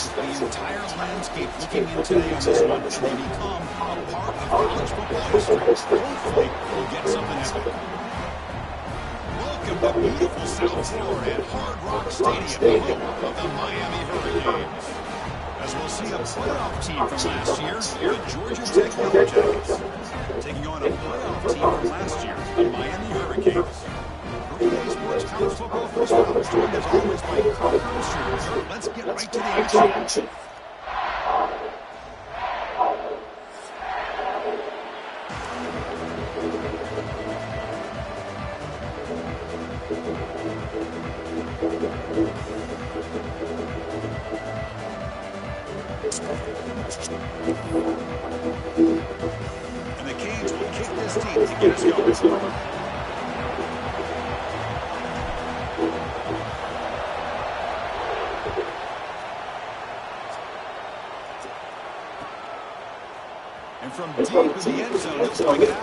the entire landscape looking in today on this one. They become a part of college football history. Hopefully, we'll get something epic. Welcome to beautiful South Florida at Hard Rock Stadium, home of the Miami Hurricanes. As we'll see a playoff team from last year, the Georgia Tech Yellowjackets, taking on a playoff team from last year, the Miami Hurricanes. BTA Sports College Football First Round is joined as always by Kurt Hershey. Let's get right to the action. And the Canes will kick this team to get us going. And from deep in the end zone, they'll bring it out.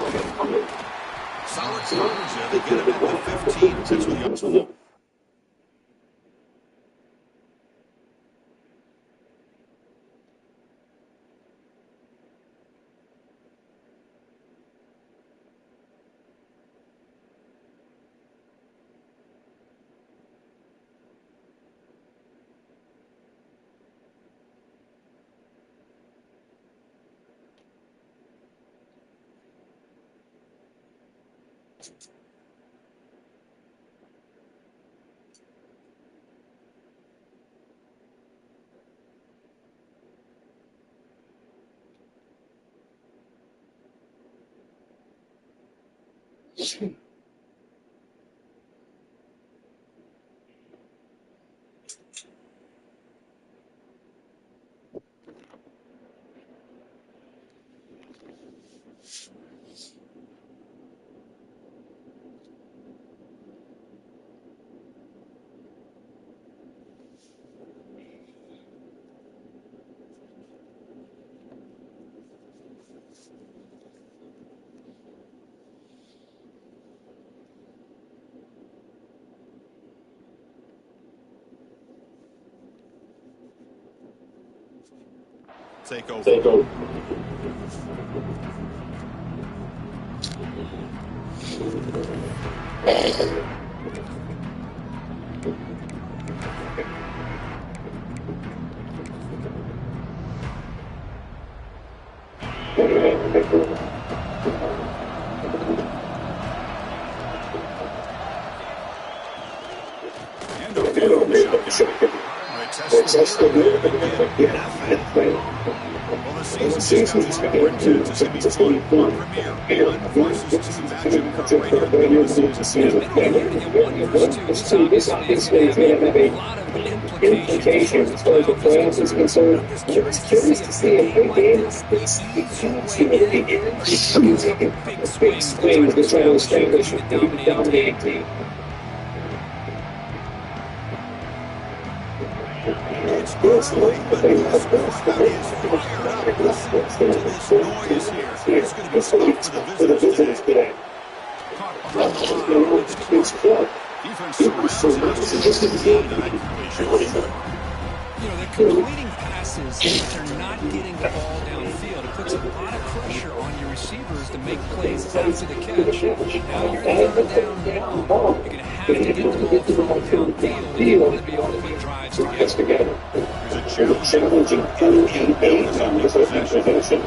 Solid coverage there. They get him at the 15. That's what the take over. And a shotgun. Test the well, the season just got into the semi-final premiere. One versus two matchup right here at the beginning of the season. This obviously is going to have a lot of implications as far as the playoffs is concerned. I'm curious to see if they game big swings to try to establish a dominating team. It's early, but this crowd is fired up. Listen to this noise here. It's going to be stopped for the visitors today. Caught behind the line. It's caught. Defense surrounds it. Just a game tonight. You know, they're completing passes, but they're not getting the ball downfield. It puts a lot of pressure on your receivers to make plays after the catch. Now you're third down now. You're going to have to get the ball from downfield if you want to be able to put drives together. There's a challenging build on this possession.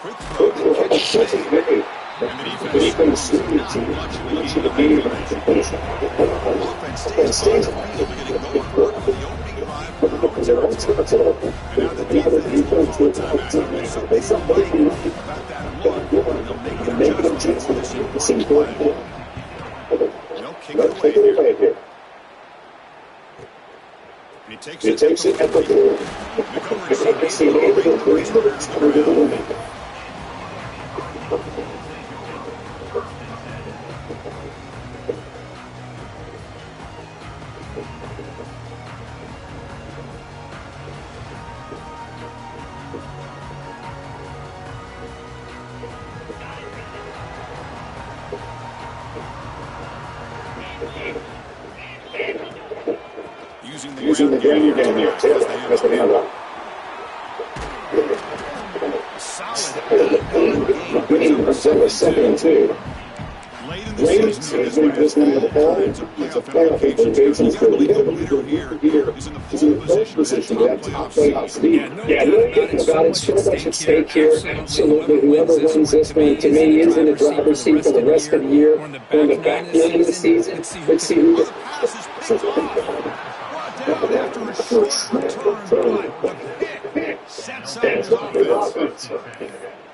Quick throw that catches made. And the defense much of the game. Offense stays on the field. They're going to go and work the opening drive for their own territory. And now the defense will time. They something about that look. They'll make an adjustment for this important play. They'll kick it away here. And he takes it at the goal. Using the ground down there. That's the hand up. Solid game until 2nd. Late in the season, this number the ball, it's a playoff implications. You got to believe the leader here is in the pole position to have top playoffs. Yeah, no doubt about it. So much at stake here. Absolutely. Whoever wins this one, to me, is in the driver's seat for the rest of the year. On the back end of the season, let's see who gets. After a short return, sets up the offense.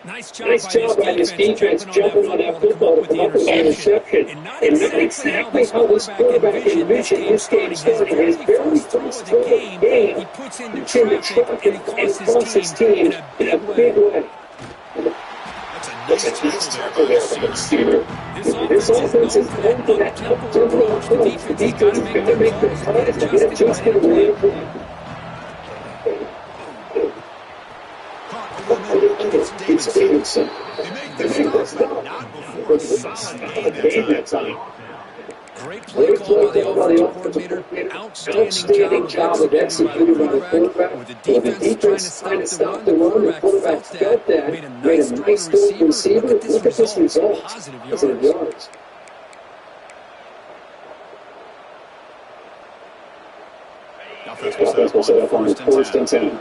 Nice job by his defense jumping on that football to come up with the interception. And not exactly how this quarterback envisioned this game starting. His very first throw of the game, he puts into traffic and costs his team in a big way. That's a nice tackle there for the receiver. This offense is known for that tempo approach. The defense is going to make the plays to get adjusted and ready to play. It's Davidson. They make the stop, not before a solid game that time. Great play call by the offensive coordinator. Outstanding job of executing by the quarterback. With the defense trying to stop the run, the quarterback felt that. Made a nice throw to the receiver. Look at this result. Positive yards. Offense will set up on first and 10.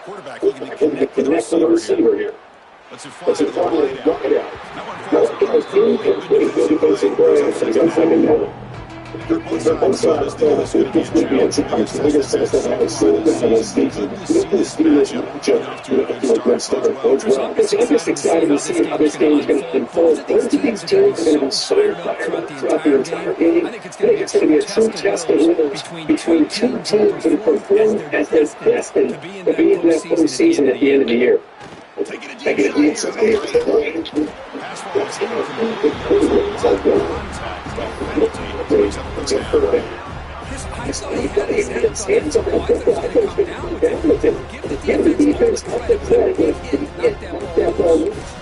Quarterback looking to Connect with the receiver here. Let's Let's fly find it it. Knock it out. That one falls Good defensive play. He's on second down. They're both sides. This is going to be a challenge. The biggest test that I've seen this season. This matchup to a good start. I'm just excited to see how this game is going to unfold. Both of these teams are going to be so fired throughout the entire game. I think it's going to be a true test of willers between two teams that perform at their best and to be in that postseason at the end of the year. Taking it deep. I thought he had his hands on the football. I thought he was going to come down with it. Give the defense all the credit. He didn't knock that ball loose.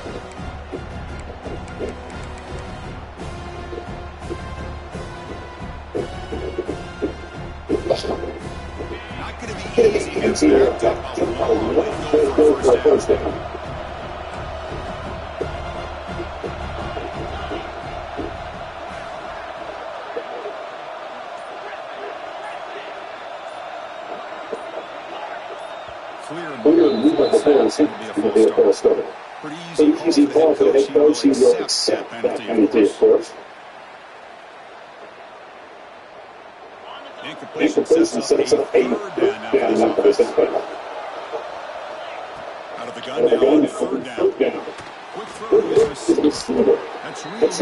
Not going to be easy. It's here. Go for first down. Be a false start. Pretty easy call for the head coach. He will accept that penalty, of course. Incompletion sets up a third down for this play. Out of the gun now, third down. Quick throw to the receiver. That's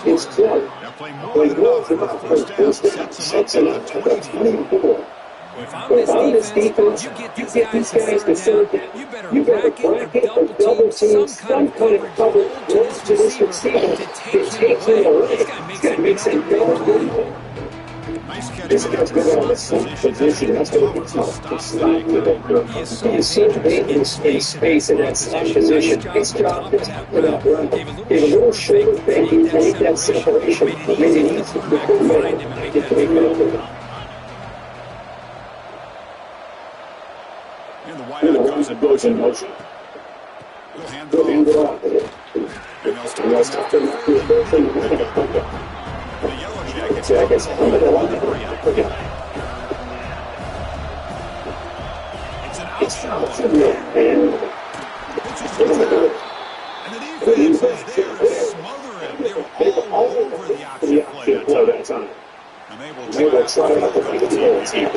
it's Clark. Now play more than enough for first down. Sets it up 24. If I'm this defense, you get these guys to third down. You better bracket or double team some kind of cover to this receiver to take him away. This guy makes it no. Nice catch. This guy's good on the position. That's going to be tough to stop with it. He is so big in space in that slash position. His job to tackle that run. Gave a little shoulder fake to make that separation. Made it easy for the quarterback to make it open. And the wideout goes in motion. We'll hand it off. And they'll start to the Yellow Jackets on the line. It's an option and the defense is there to smother him. They were all over the option play that time. And they will try to make the team.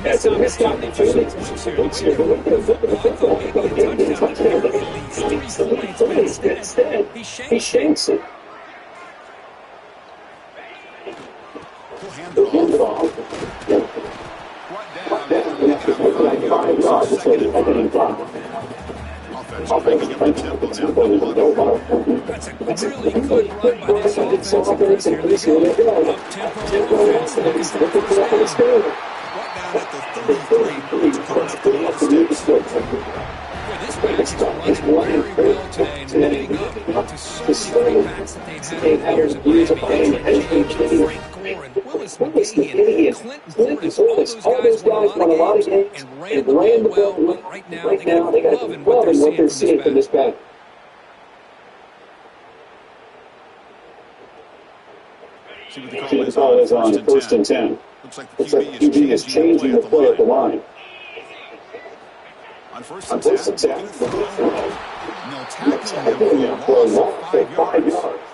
That's a missed opportunity. Instead, he shanks it. That's a really good run by this offense. And Chris, here they go. Up-tempo offense looking for the first down. Right down at the 33, coming up to the sticks. Boy, this pack is running very well today and living up to so many great packs that they've had over the years of Miami. James, Frank Gore, and Willis McGahee, and Clinton Portis. All those guys won a lot of games and ran the ball well. But right now, they got to love in what they're seeing from this pack. See what the call is on first and 10. Looks like the QB is changing the play at the line. On first and 10, looking for the throw. And they'll tackle him for a loss of 5 yards.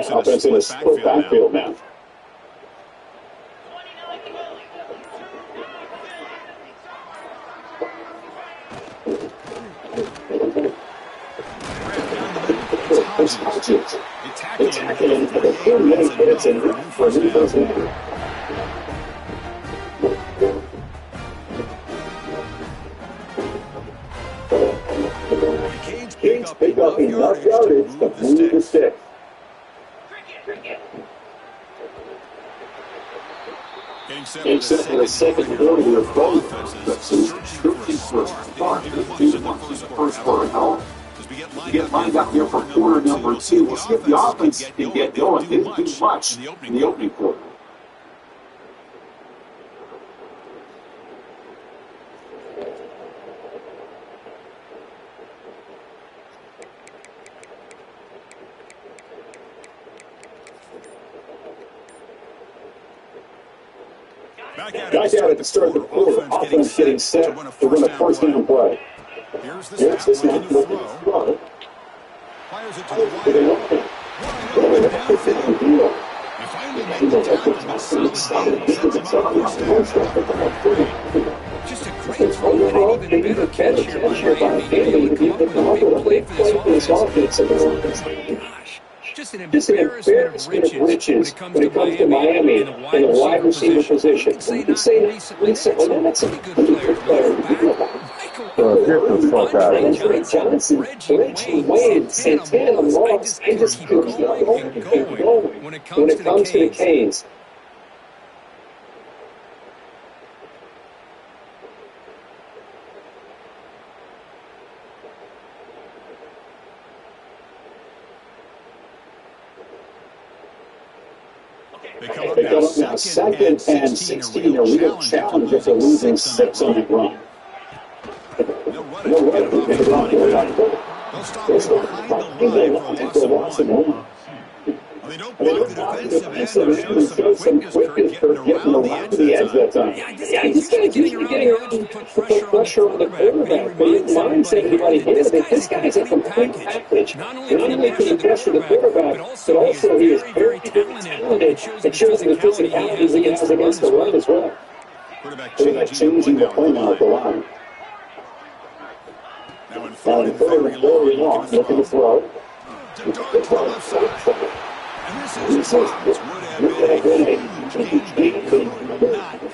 Offense in a split backfield now. It's Hodges. They tackle him for the 48 minutes and run for a new first down. Canes pick up enough yardage to move the sticks. Game set for the second quarter of both offenses. Searching for a start. Two wants the first quarter help. We get lined up here for quarter number 2. We'll see if the offense can get going. Didn't do much in the opening quarter. Back out at the start of the quarter, offense getting set to run a first down play. Here's the snap, looking to throw. Fires it to the wide open downfield. He finally made the tackle. Just a great throw and an even better catch here by Miami. Being able to come up with a big play for this offense. Gosh. Just an embarrassment of riches when it comes to Miami in a wide receiver position. You can say well, that's a pretty good player. Andre Johnson, Reggie Wayne, Santana Moss, and just keep going and going when it comes to the Canes. They come up now second and 16. A real challenge after losing 6 on that run. They'll run it off the running back. They'll stop him behind the line for a loss of 1. They don't block the defensive end or show some quickness for getting around the edge that time. Yeah, this guy's getting around to put pressure on the quarterback. But it reminds everybody here that this guy's a complete package. Not only can he pressure the quarterback, but also he is very talented. It shows the physicality he has against the run as well. Quarterback changing the play now at the line. Now in third and very long, looking to throw. To the left side. And this is would have been a huge game,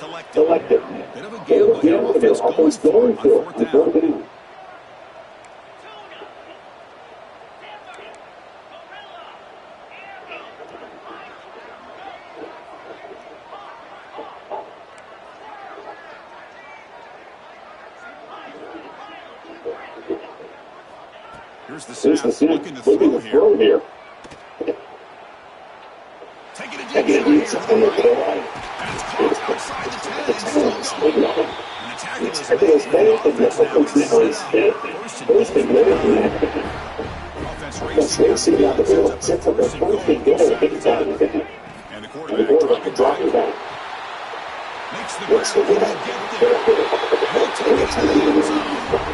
not collected. Bit of a gamble here. Offense going for it. Fourth down. Here's the snap. Looking to throw here. Taking a deep shot here. And it's caught outside the 10. And still going. And the tackle is made. Offense and offense racing down the field. Sets up a first and goal. And the quarterback dropping back. Makes the grab. He'll get there. He'll take it to the end zone.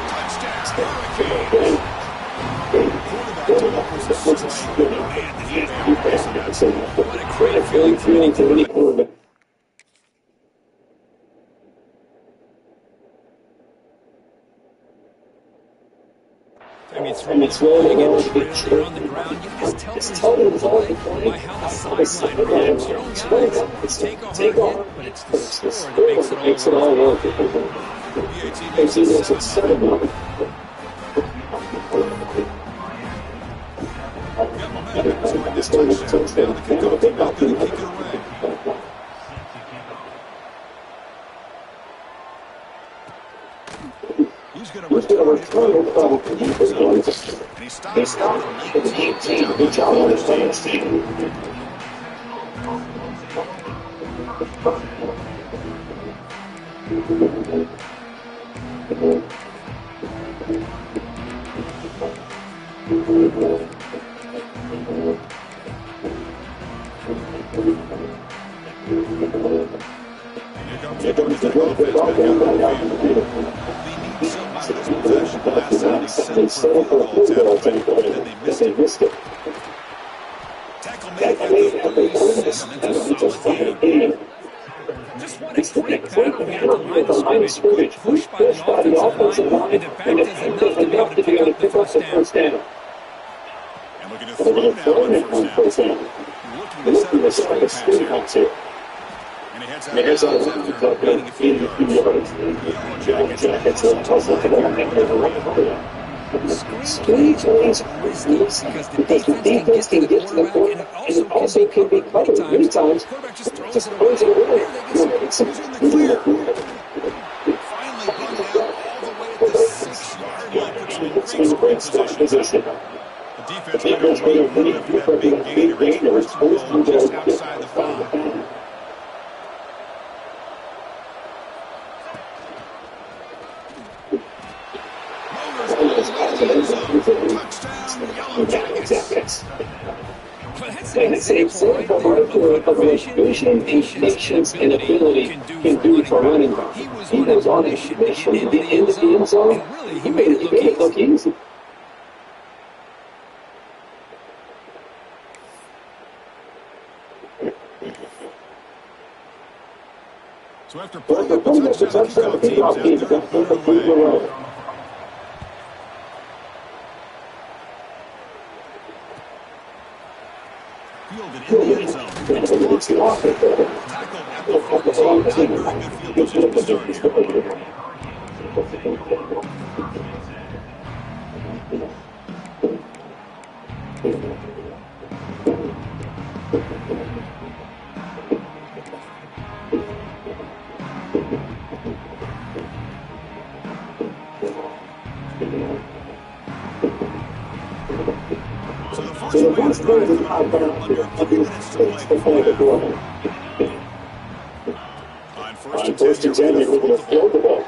Touchdown. What a great feeling for any quarterback. I mean, throwing the ball, you get trailed, you're on the ground. You can just tell the result by how the sideline reacts. Your own guys take a hard hit, but it's the score that makes it all worth it. BTA makes it 7-1. This touchdown. The kickoff team is going to kick it away. He's going to return it from the end zone. And he stops at the 19. Here comes the offense back out of the field. They need something out of this possession. Last time they settled for a field goal attempt, and then they missed it. Tackle made at the 37. That's a solid game. Just what a quick battle at the line of scrimmage. Quick push by the offensive line, and the back does enough to be able to pick up the first down. And looking to throw now on first down. Looking to set up a screen pass here. And he heads out after gaining a few yards. The Yellow Jackets toss it to the right. Screen plays are risky because the defense can get to the quarterback, and it also can be covered many times. Quarterback just throws it away. There they get some in the clear. Finally bundled out all the way at the 6-yard line. Puts him in great position. The defense made a really good after that big gainer. It's first and goal just outside the 5. Touchdown, Yellow Jackets. That's an example right there of what vision, patience, and ability can do for running back. He was on a mission in the end of the end zone. He made it look easy. So after putting up a touchdown, the kickoff team's out there away. Fielded in the end zone. Tackled at the 14. Very good field position to start here. So the first drive coming up here, under a few minutes to play before half. On first and 10, we're going to throw the ball.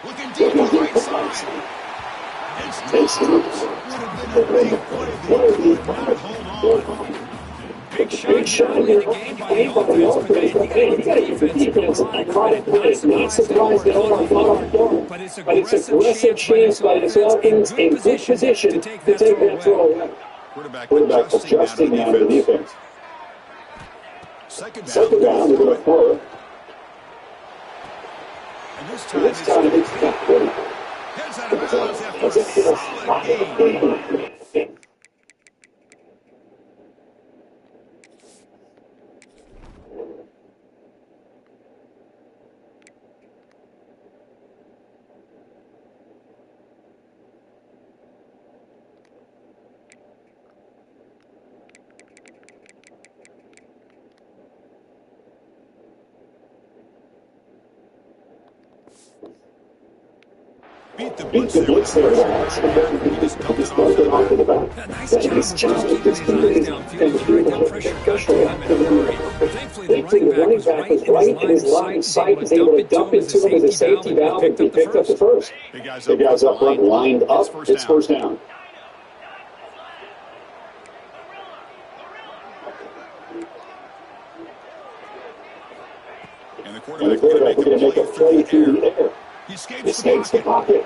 Looking deep on the right side. It's would have been a big play there, but not hold on. Big shot in the game by the offense, but then you got the defense caught it, not surprised at all, but it's aggressive chance by the Falcons in good position to take that throw away. Quarterback adjusting now to the defense. Second down, we're going to throw it. And this time it's heads out of bounds after a solid gain. Beat the blitz there. He just dumped it off to the back. Nice job just keeping his eyes downfield and carrying down pressure. Got to him in a hurry. Thankfully, the running back was right in his line of sight. Was able to dump into him as a safety valve, and he picked up the first. The guys up front lined up. It's first down. And the quarterback going to make a play through the air. He escapes the pocket.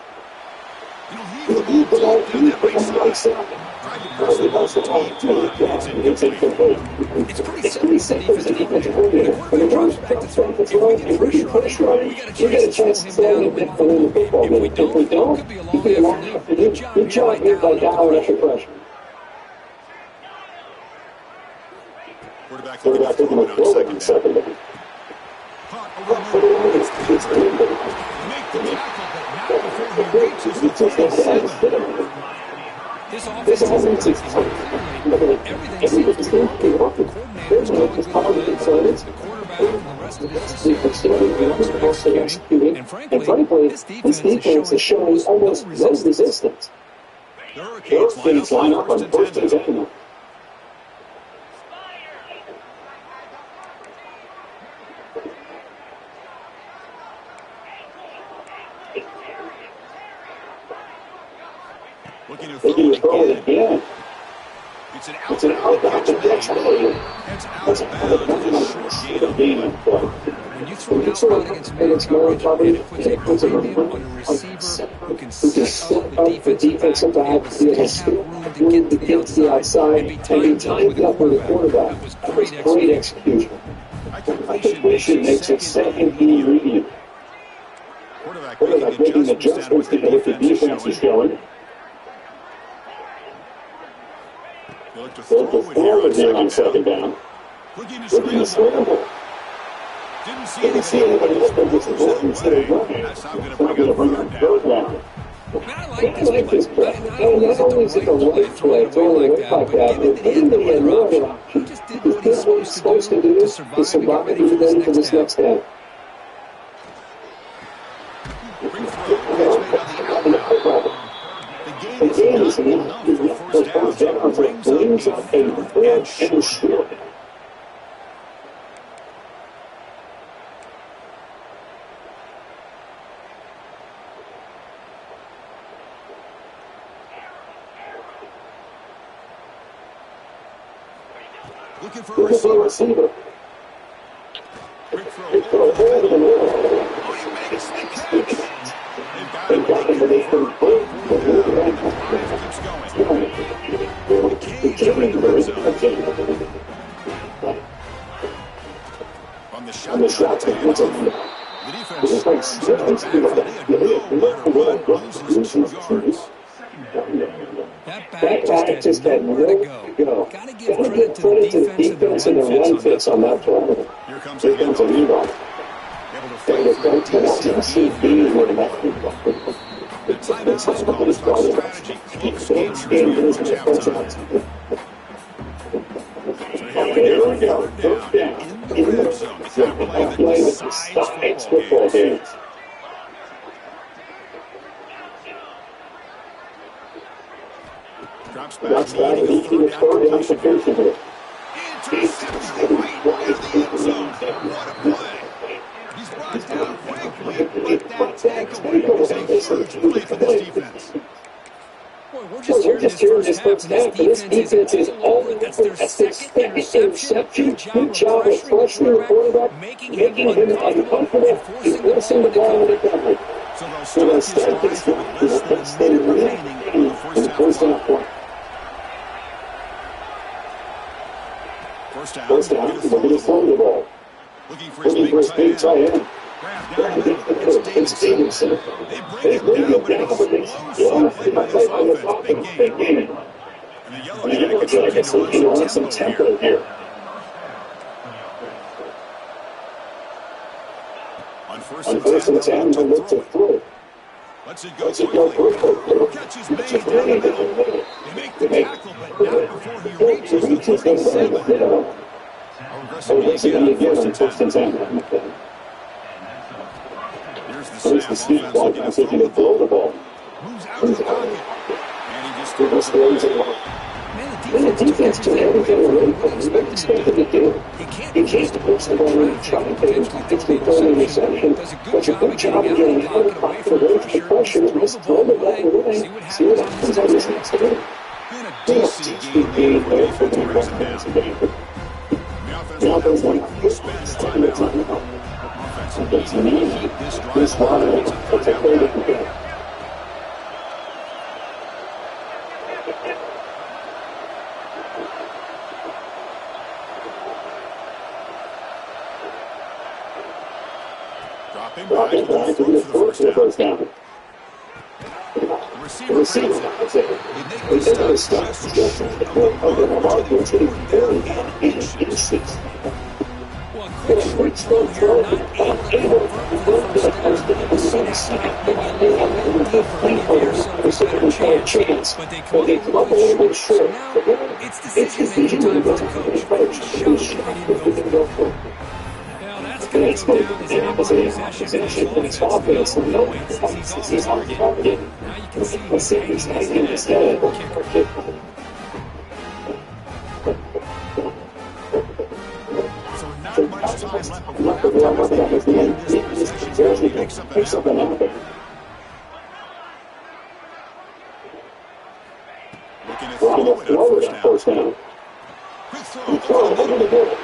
Heave the ball deep down that right side. Tried to pass the ball deep, but it's incomplete. It's pretty simple for the defense to hold it. When the quarterback drops back to throw, if we get pressure on him, we got a chance to slow him down and win the football game. If we don't, it could be a long afternoon. Good job here by Dow after pressure. Quarterback looking to throw it on second down. Make the tackle, but not before he reaches the 27. This offense is everything's working. Coordinators calling good plays. The quarterback and the rest of the receivers executing. And frankly, this defense is showing almost no resistance. The Hurricanes line up on first and 10. Looking to throw it again. It's an outbound catch. That's outbound. It's a short gain of play. When you throw it out against man coverage, it puts a premium on a receiver who can set up the defensive back to be able to have room to get to the outside and be timed up with the quarterback. That was great execution. Completion makes it second immediate. Quarterback making adjustments to what the defense is showing. He'll look to throw it here on second down. Looking to scramble. Didn't see anybody open with the ball instead of running. That's how going to bring up third down. I like this play. Not only is it the right play, throwing like that, but giving the another option. He just did what he's supposed to do to survive and get ready for this next half. The game is enough for first down, so it brings up a third and short. Looking for a receiver. Quick throw over the middle. Oh, he makes the catch. They've got him beneath the foot. Keeps going. The Canes are in the red zone. On the shot, the defense sends it back. They had no run, loses 2 yards. That back just had nowhere to go. Gotta give credit to the defense and the run fits on that play. Here comes a handoff. Able to fight through TCB. The timeout is called strategy. Close game here for halftime. So here we go. Third down in the red zone. The kind of play that decides football games. Drops back, leading the third application here. Intercepted right in the end zone. What a play. He's brought down quickly, but that takeaway is a huge play for this defense. Boy, we're just hearing this first half, and this defense is all in. That's their second interception. Good job of pressuring the quarterback, making him uncomfortable, and forcing the ball into recovery. So they'll start this drive with less than a minute remaining in the first half. First down, we're going to throw the ball. Looking for his big tight end. Grabbed down, it's Davidson. They bring him down, but they slow play by this offense. Big game. And the Yellow Jackets looking to run some tempo here. On first and 10, to look to throw. Lets it go quickly. Catch is made down the middle. They make the tackle, but not before he reaches the 27. Aggressively again on first and 10. Here's the snap. Offense looking to throw the ball. Moves out of the pocket. And he just throws it off. Man, the defense took everything away from what he expected to do. He can't push the ball in trying to potentially throw an interception. Does a good job of getting out of the pocket away from the pressure. Just throw the ball away. See what happens on this next game. Been a decent game there for the defense wears it down. The offense quickly spends timeout. Offense needs to keep this drive alive. It's a third down. back to the throw for the first down. The receiver has it. They make the stop just short of the marker to the fourth down in inches. Well, a quick short throw here, not able to convert for the first down. You see that snap maybe a little deeper, give yourself a better chance. But they come up a little bit short. So now it's decision-making time for the coach. He's shocked they didn't go for it. Now that's going to go down as an possession for this offense. No points. He's off target. Now you can see he's hanging his head. Not much time left before halftime. This possession makes up an effort. Looking to throw it at first down. Quick throw over the middle.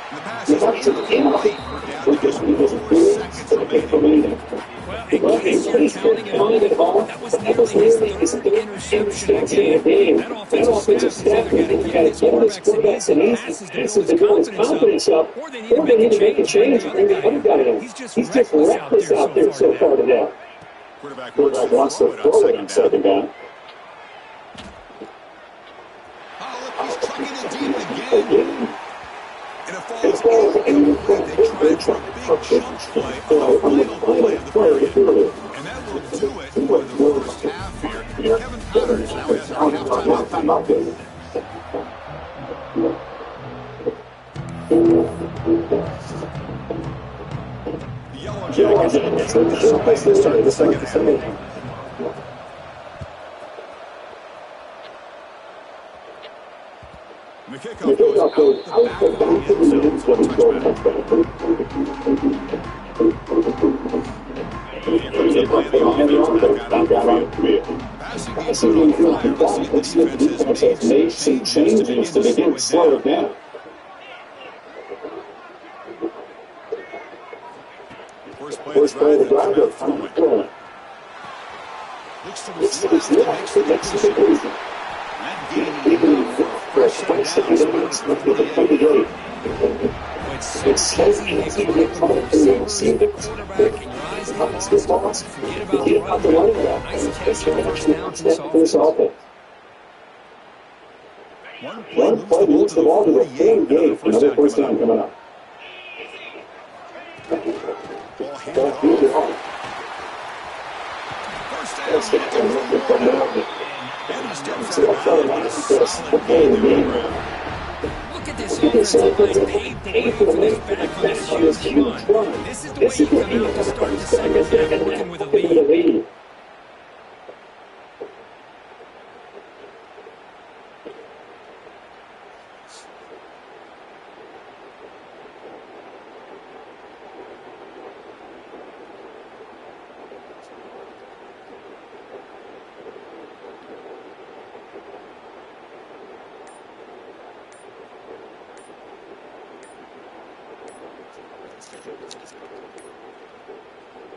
The pass is incomplete. Down to just 4 seconds remaining. Well, in case you're counting it all, that was nearly his third interception of the game. That offensive staff either got to get his quarterbacks and passes to build his confidence up, or they need to make a change and bring the other guy in. He's just reckless out there so far today. Quarterback wants to throw it on second down. Oh, look, he's chucking it deep again. And it falls incomplete. They tried for a big jump play on the final play of the period. And that will do it for the first half here. Kevin Powers now has our halftime update. The Yellow Jackets took this play to start the second half. The kickoff goes out the back of the end zone for a touchback. Passing game fire. Let's see if the defense has made some changes to begin to slow it down. First play of the drive, throwing. Looks to his left to make the conclusion. That gain first down with the 38. It's so easy to get the quarterback and your eyes get lost. Forget about the running back. Nice catch for first down for this offense. One play moves the ball to the 48. Another first down coming up. Ball handed off. First down. And he steps out of a solid gain in the ground. Look at this offensive line paved the way for this back on this huge run. This is the way you come out to start the second half working with a lead.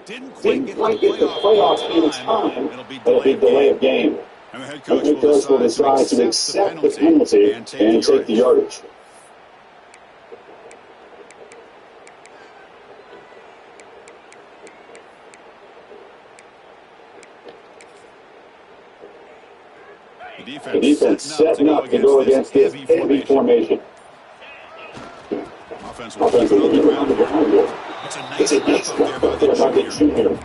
Didn't quite get the playoffs in time. It'll be delay of game. And the head coach will decide to accept the penalty and take the yardage. The defense setting up to go against this heavy formation. Offense will keep it on the ground. It's a nice step up there by the junior.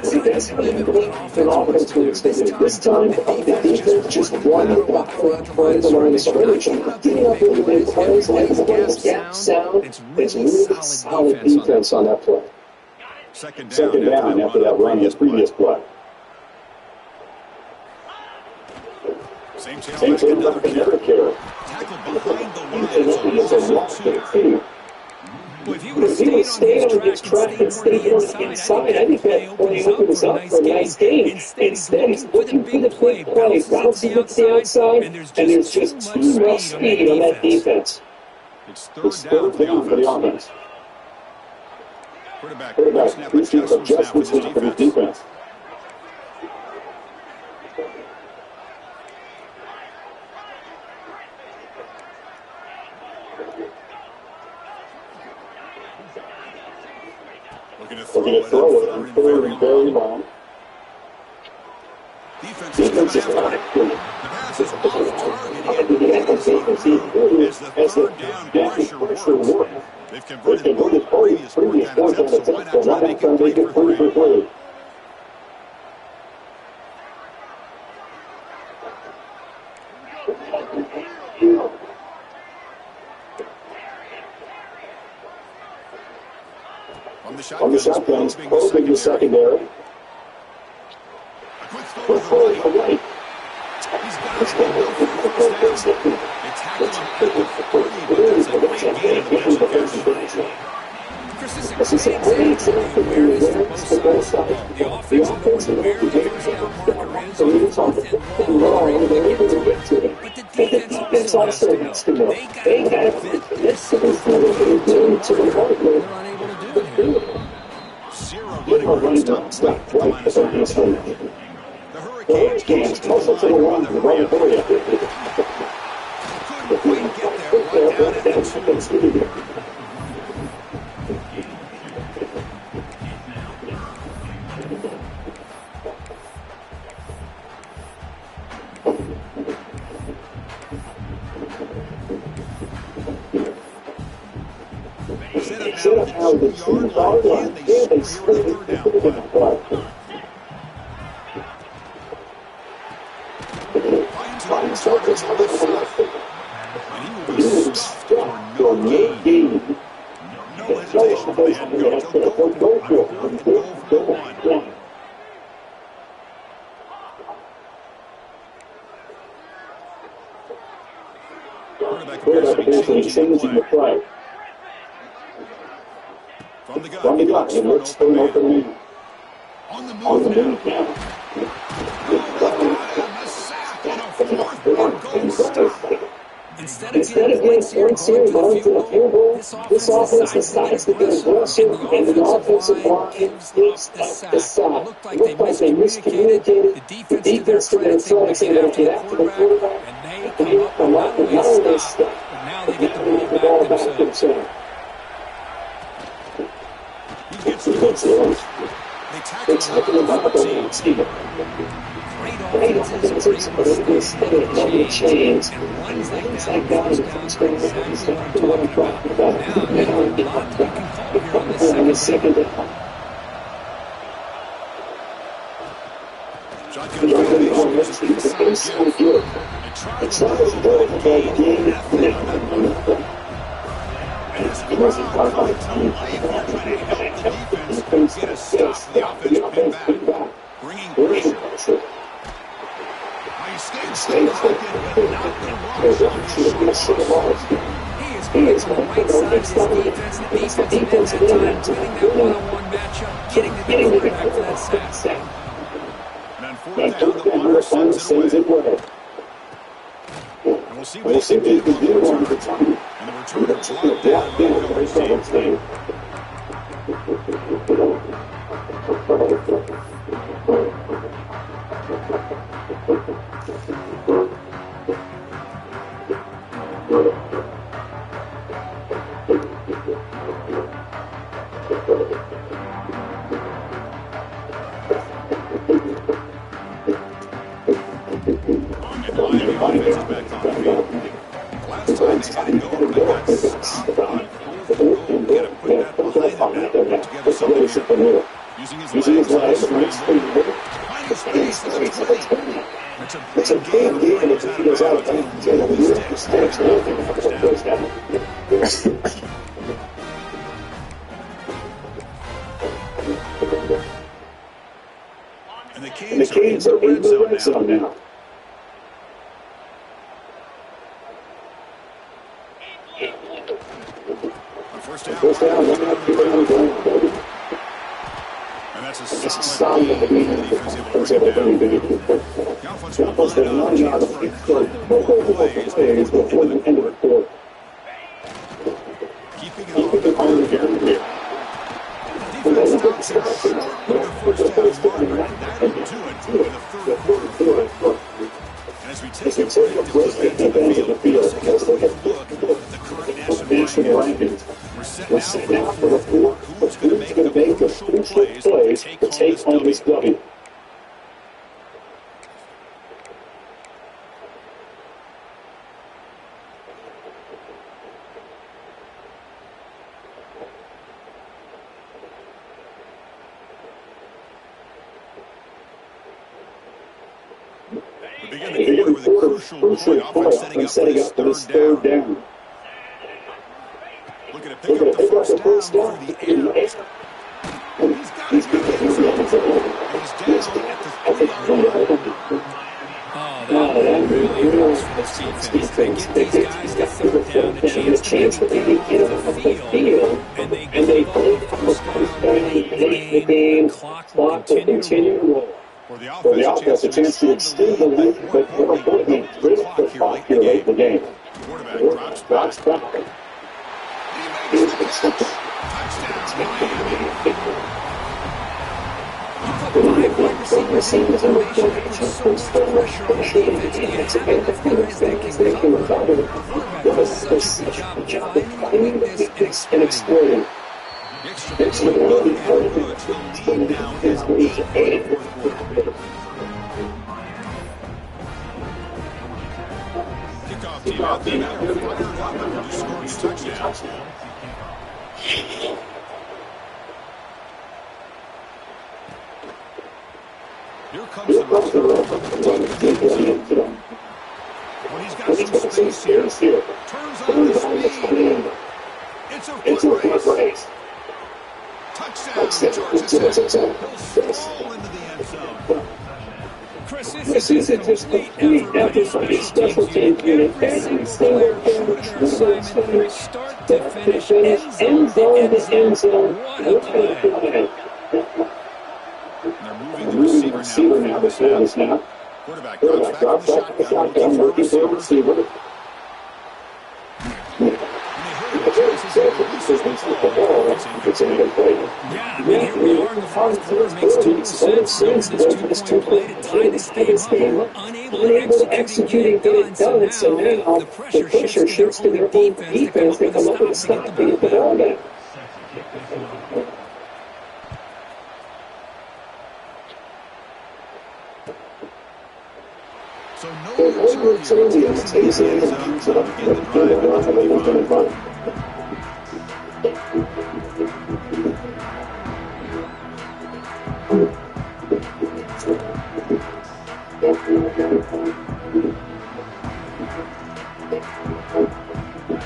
See, that's not even the limit of what offense was doing. This time, The defense just won the block for the line of scrimmage. Getting up into big plays, letting the gap sound. It's really solid defense on that play. Second down after that run, his previous play. Same tail back, another carry. Tackled behind the line. It's a loss to the team. Well, if he would have stayed on his track and stayed on the inside, I think that play opens up for a nice gain. Instead, he's looking for the big play, bounces up the outside, and there's just too much speed on that defense. It's third down for the offense. Quarterback, adjustments for the defense. Looking throw it on third and very long. Defense is coming after him. The pass is off target. He had seen through as the third down pressure works. They've converted both previous fourth down attempts, so why not try to make it 3 for 3? On the shotguns, probing the secondary. Quick throw to the right. He's got it. They tackle him at the 30, but there's a great gain in the catch. This is a great example of awareness for both sides. The offense knows where the first down marker is on fourth and long, they're able to get to it. But the defense also has to know. They got to fit this to the hard way. They're unable to do it here. Zero running stop right at the The Hurricanes muscle to the line of the right area. Couldn't quite get there, right down at the 2. Set up now the 2-yard line, and they split it to the down. Finds Douglas on the left, and he will be stuffed for no gain. No hesitation for the go for one. Quarterback eventually changing the play. From the gun, it looks for an open lead. On the move now. Instead of getting points here, going to the field goal, this offense decides to get aggressive, and the offensive line gives up the sack. Looked like they miscommunicated. The defense to their credit, they were get after the quarterback, and they come up with not only a stop, but now they get the ball back themselves. He gets loose. They tackle him about the 14. Great offenses, but instead of chains and runs like that, that's exactly what I'm talking about. Now, there's a lot that you can call here on this second down. Shotgun formation is inside good. And tries to go for the gain after as the crowd comes to life here trying to help the defense get a stop for the offensive pin back. Bringing pressure. He stays pocket, but not the wrong shot. He is playing on the right side of his defense. The defense at that time winning that one-on-one matchup, getting the quarterback for that sack. And on fourth down, the punter sends it away. And we'll see what he can do on the return. And the returner blocked down by the team. Using his legs to make space. It's a big game if he goes out of bounds. And the Canes are in the red zone now. First down, and that's a solid defense able to bring it. The offense will line out of plays before the end of the quarter. Keeping it on the here. Defense stops it short with the first down marker, and that'll do it in the third quarter. And as we take a break to the field, let's take a look at the current national rankings. We're set now for the fourth. Who's going to make the short swift plays to take home this W. They begin the quarter with a crucial point. Offense setting up for this third down. Looking to pick up the first down through the air. He's got it. He's down at the 3-yard line. Oh, that really hurts for this defense. They get these guys to third down, a chance to maybe get off the field, and they play first down late in the game. The clock will continue to roll. For the offense, a chance to extend the lead, but more importantly, rid of the clock here late in the game. Quarterback drops back. He makes the catch. Touchdown, Miami. You put 5 wide receivers in formation, that puts so much pressure on the defense, and you have enough guys that can cover. The quarterback does such a good job of finding this and exploiting. The extra point puts the lead now is 8 in the fourth quarter. Kickoff team out there now. Fired up after scoring a touchdown. Here comes the run. When he's got some space here, turns on the speed. It's a foot race. Touchdown, Georgia Tech. He'll fall into the end zone. Chris, this is a complete effort for the special team unit. Every single player from start to finish, end zone to end zone. What a play. They're moving the receiver now. The snap. Quarterback drops back in the shotgun, looking for the receiver. Yeah, here we are in the fourth quarter. Makes total sense. This two-play to tie this game up. Unable to execute and get it done. So now the pressure shifts to their own defense. They come up with a stop to get the ball back. So no return to the end zone to begin the drive.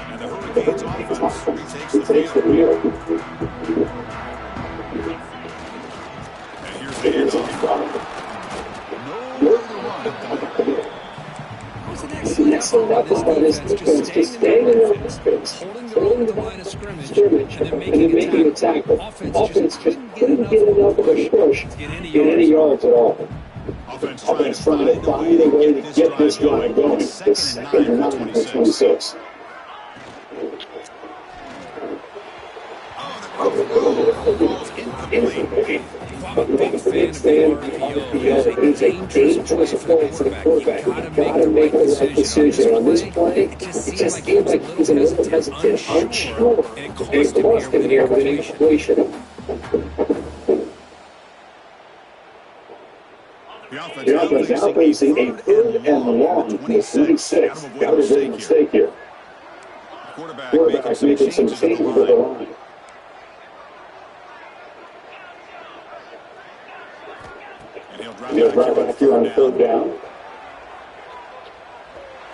And the Hurricanes offense retakes the field. And here's the handoff. Nowhere to run. The excellent effort by this defense, just staying in their space, holding the line of scrimmage, and then making a tackle. Offense just couldn't get enough of a push to get any yards at all. Offense trying to find a way to get this drive going. It's second and 9 and 26. Incomplete. I'm a big fan of the RPO. It's a dangerous play for the quarterback. You've got to make the right decision on this play. It just seems like he's a little hesitant, unsure. And it cost him here with an incompletion. The offense now facing a third and long 26. Got to avoid a mistake here. Quarterback making some changes with the line. He'll drive back here on third down.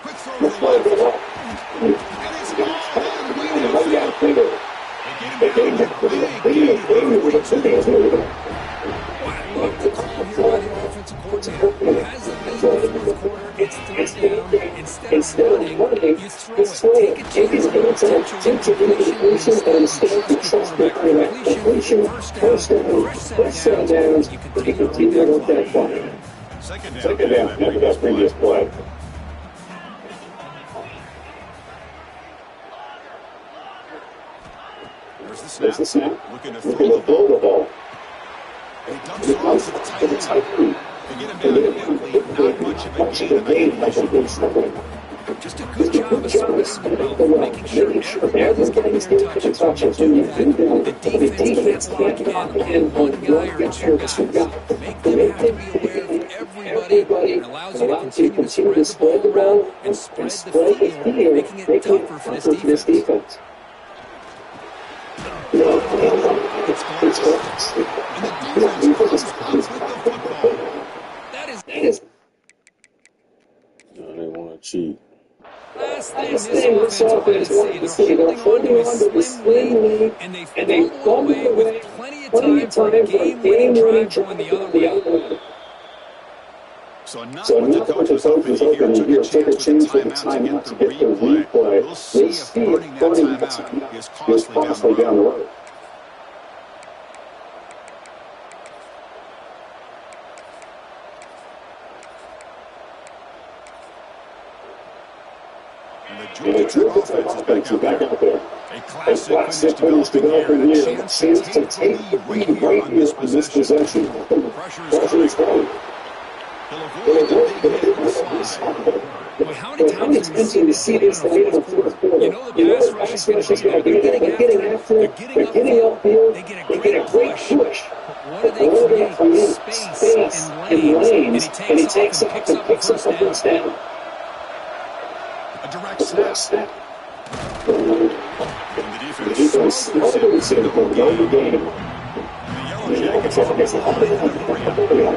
Quick throw to the left. And it's all They gave the big with a 2-2. I love the call here by the offensive coordinator. Has the lead in the fourth quarter, it's third down. Instead of running, you throw it. Take his hands out, take the completion, and instead you trust the quarterback. Completion, first down downs, you can continue with that play. Second down after that previous play. There's the snap. Looking to throw the ball. And he dumps it off to the tight end. They get him down quickly. Not much of a gain. Just a good job of spacing them out, making sure everybody's getting their touches. When you do that, the defense can't lock in on one guy or two guys. Make them have to be aware of everybody, and allows you to continue to spread the ball around and spread the field, making it tougher for this defense. It's close. And the defense comes up with the football. That is They want to cheat. last thing this offense wanted to see. They're holding on to a slim lead, and they fumbled away with plenty of time for a game-winning drive going the other way. So not with the coaches hoping here, took a chance with the timeout to get the replay. We'll see if burning that timeout is costly down the road. And the Georgia Tech offense is back out there. A classic finish developing here. A chance to take the lead right here on this possession. Pressure is on. He'll avoid the big hit on the slide. Boy, how many times have we seen this late in the fourth quarter? You know the pass rush is going to be getting after it. They're getting upfield. They get a great push. What do they create? Space and lanes. And he takes off and picks up a first down. A direct snap. And the defense slows it into the game. And the Yellow Jackets are all in the hurry.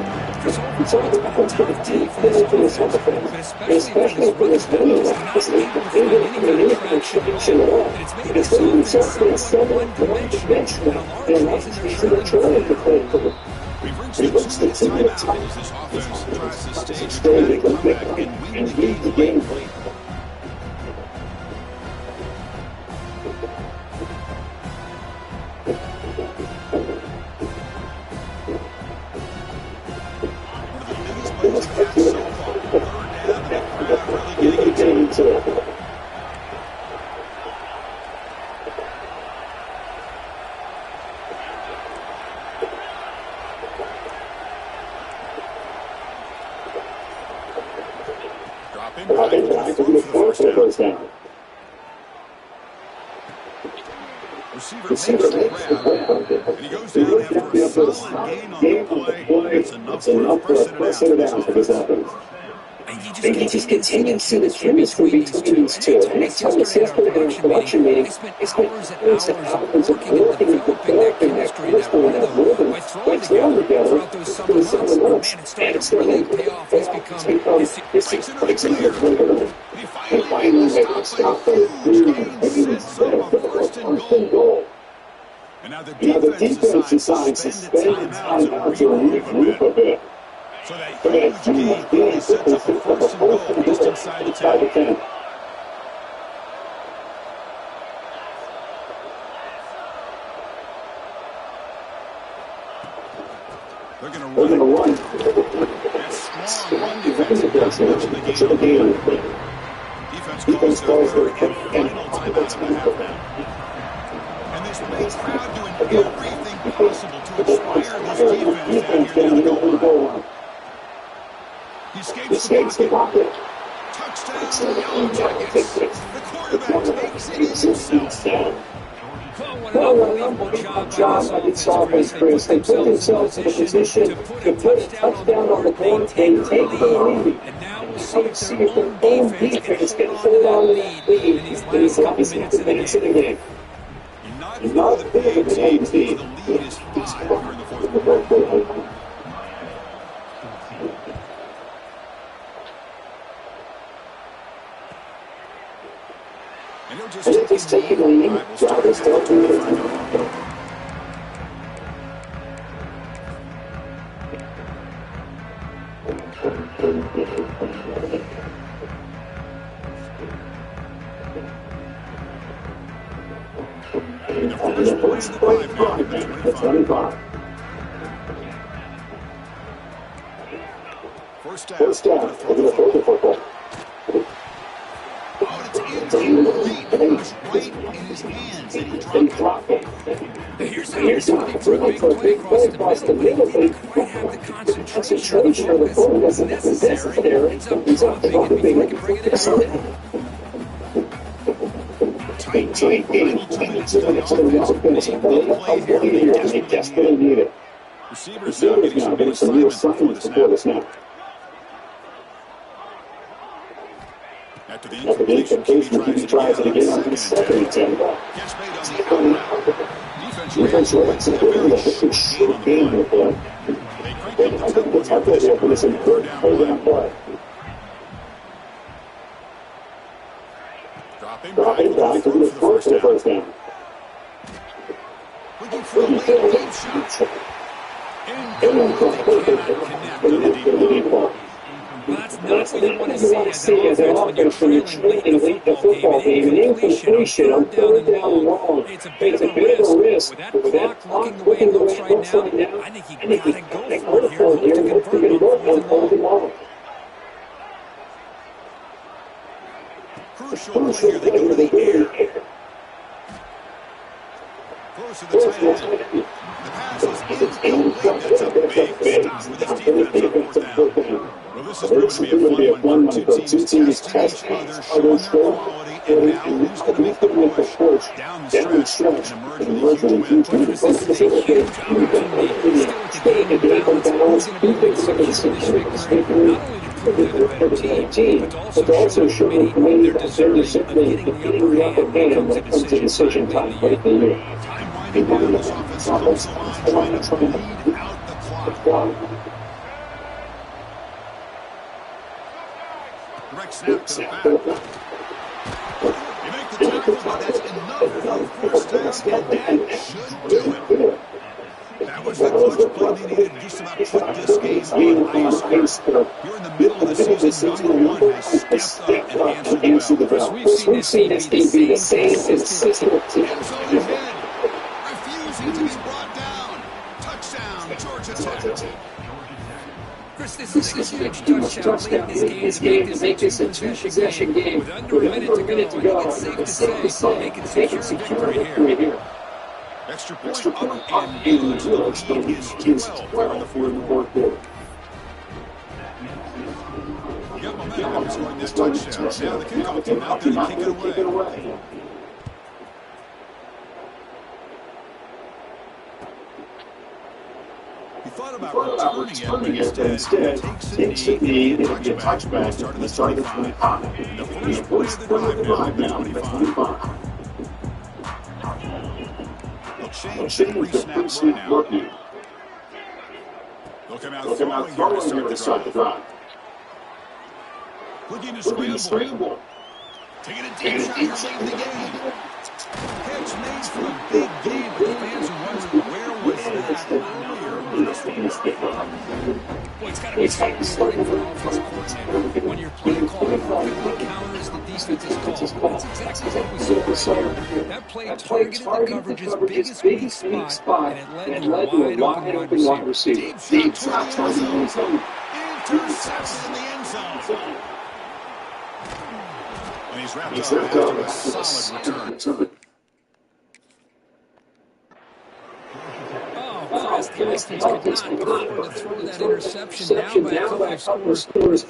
It's been a tough day for this offense, but especially for this running back, it's not able to find any kind of traction at all. And it's made this offense somewhat one-dimensional, and a lot of reasons they're trying to play for it. We've reached the 2-minute timeout as this offense tries to stage a dramatic comeback and win the game. Dropping back to the first down. Receiver makes the grab, and he goes down after a solid gain on the play. It's enough for a first down for this offense. And you just continue to see the chemistry between these two. Anytime the sales player in a production meeting, they spent hours and hours working and developing that chemistry and that rhythm by throwing together throughout those summer months. Man, it's starting to really pay off. He's become Breaks it clear. He finally made a stop. Huge gain sets up a first and goal. And now the defense decides to suspend timeout to regroup a bit. So that huge gain sets up a first and goal just inside the 10. They're going to run. That strong run defense is much of the game. Defense calls their third and final timeout of the half now. And this big crowd doing everything possible to inspire this defense down here near the goal line. He escapes the pocket. Touchdown, Yellow Jackets. The quarterback takes it himself. Well, what an unbelievable job by this offense, Chris. They put themselves in a position to put a touchdown on the board and take the lead. And now we'll see if their own defense can hold on to that lead in these last couple minutes of the game. Not for the big team, the lead is 5 here in the fourth quarter. And they're just taking the lead. Drivers start to move. And the first play of the drive now, the 25. First down, over the football. Oh, it's incomplete. It was right in his hands, and he dropped it. Here's how he's looking for a big play across the middle, but he didn't quite have the concentration or the focus necessary. Ends up dropping it before he can bring it in. Tight game. 2 minutes to the offense. Big play here. They desperately need it. Receivers now getting some new assignments before the snap. After the incompletion, he tries it again on second and 10. Gets made on the out route. Defense reacts a very short game on the play. They crank up the tempo here for this third down play. Dropping back to the first down. Looking for a late deep shot. Well, that's not what you want to see as an offense when you're trailing late in the football game. An incompletion on third down and long. It's a bit of a risk. With that clock looking the way it looks right now, I think you got to go for it here. Hope to convert on fourth and long. Crucial play here. They go to the air. Close to the tight end. The pass is incomplete. That's a big stop with this defense on fourth down. Well, this is going to be a fun one. Two teams test other quality, and now who's going to make the push down the stretch and emerge with a huge win? This is a huge opportunity. Still with the game in balance, who's going to be the execution this week? Not only to prove they're the better team, but to also show the committee they're deserving of getting the upper hand when it comes to decision time late in the year. Time winding down this offense comes along, trying to bleed out the clock. Direct snap to the back. You make the tackle, but that's enough for first down, and that should do it. That was the clutch play they needed just about put this game on ice. Here in the middle of the season, number one has stepped up and answered the bell. We've seen this team be the same consistent. Ends over head, refusing to be brought down. Touchdown, Georgia Tech. Chris, this is a huge touchdown late in this game to make this a two-possession game. With under a minute to go, I think it's safe to say they can secure a victory here. Extra point up and in the village. It is 12 in the fourth quarter. You got momentum scoring this touchdown. Now the kickoff team out there to kick it away. He thought about returning it, but instead takes the knee, it'll be a touchback, start at the 25. And the first play of the drive now at the 25. They'll change the pre-snap look now. They'll come out throwing here to start the drive. Looking to scramble. Taking a deep shot here late in the game. Catch made for a big game, but the fans are wondering where was that earlier when this game was picked up. Well, it's got to be starting for an offensive coordinator. When your play call perfectly counters the defense's call. That's exactly what we saw here. That play targeted the coverage's biggest weak spot, and it led to a wide open wide receiver. Deep shot towards the end zone. Intercepted in the end zone. And he's wrapped up after a solid return. Chris, the Vikings could not afford to throw that interception down by a couple of scores.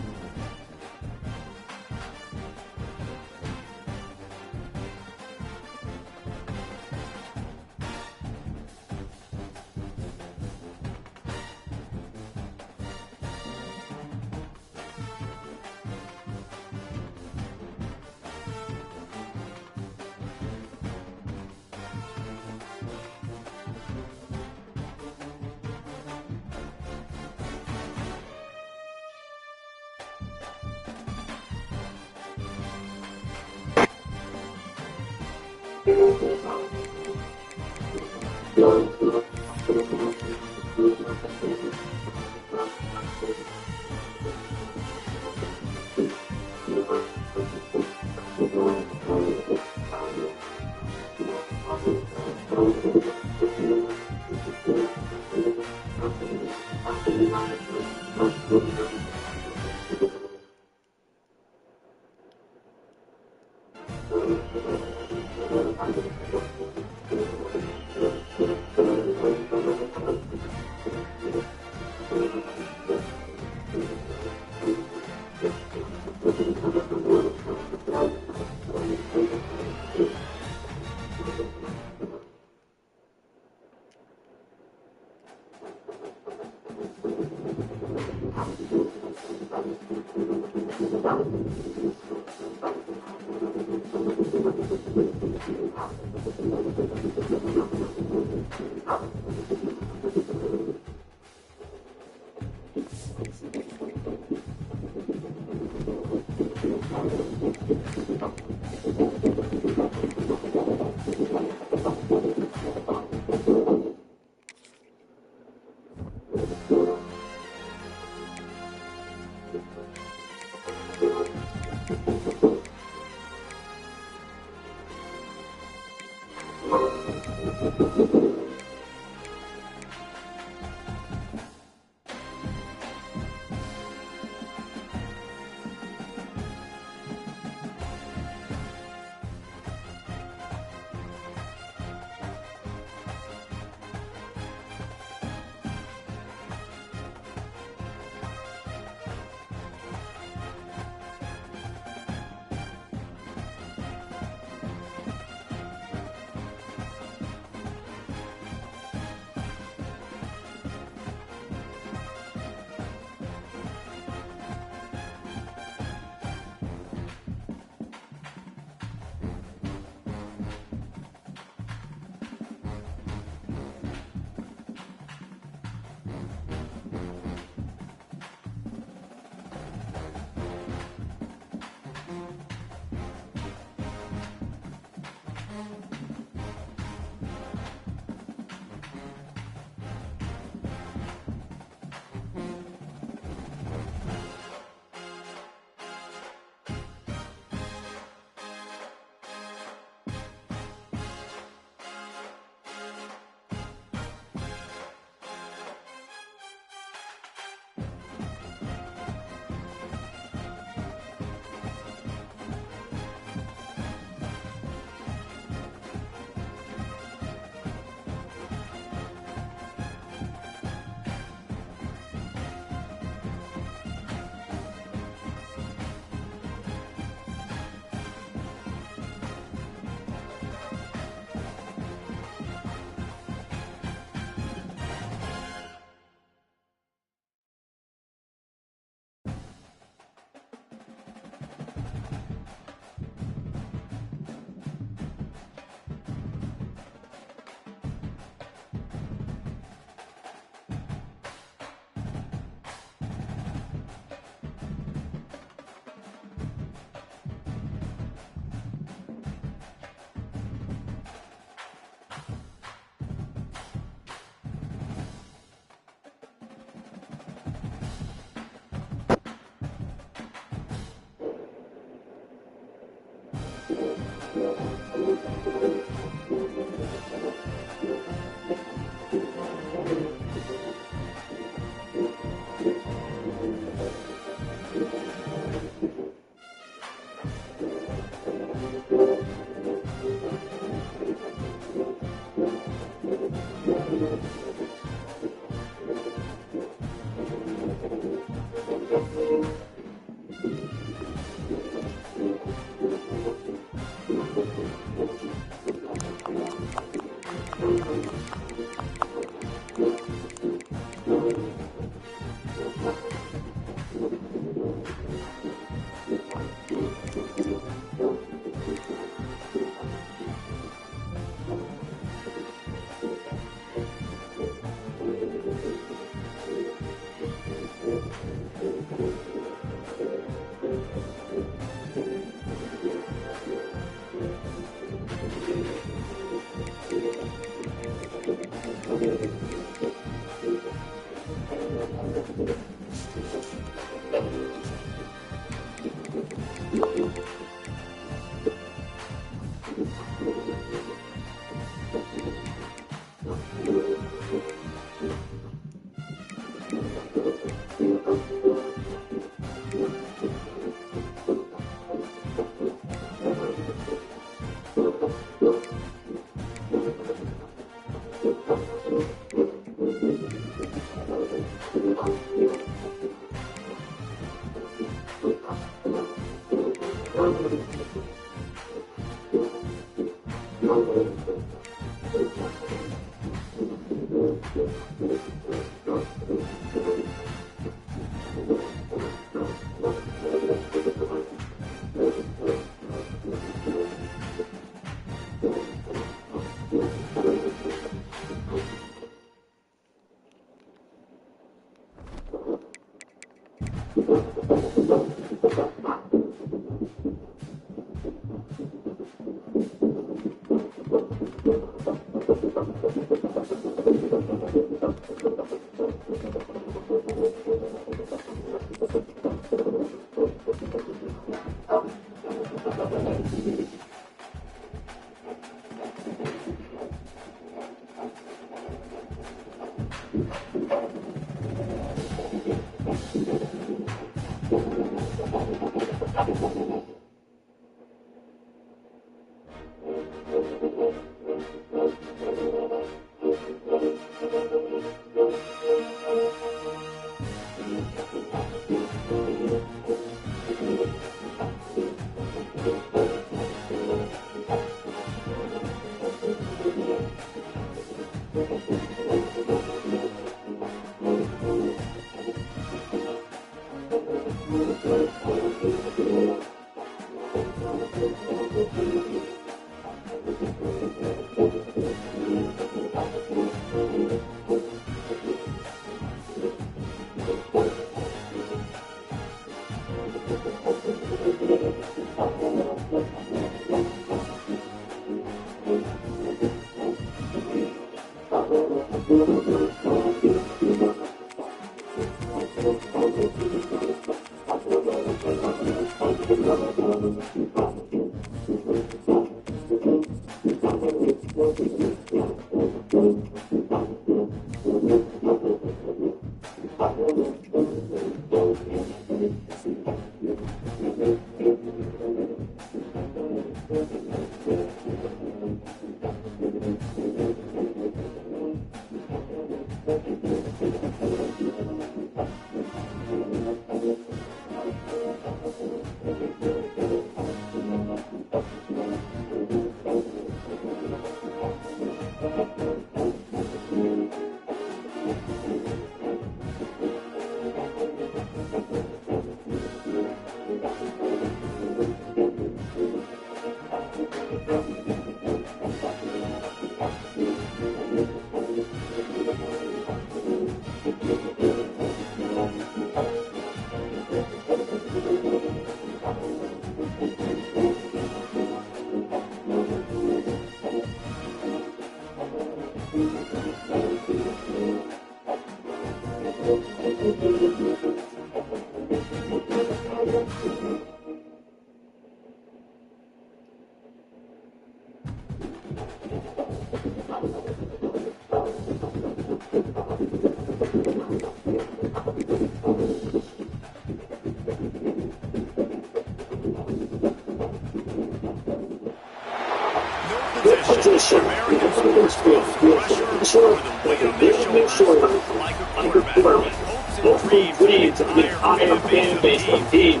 position. American sports pressure with the weight on their shoulders like a quarterback. Hopes and dreams of the entire fan base of the team.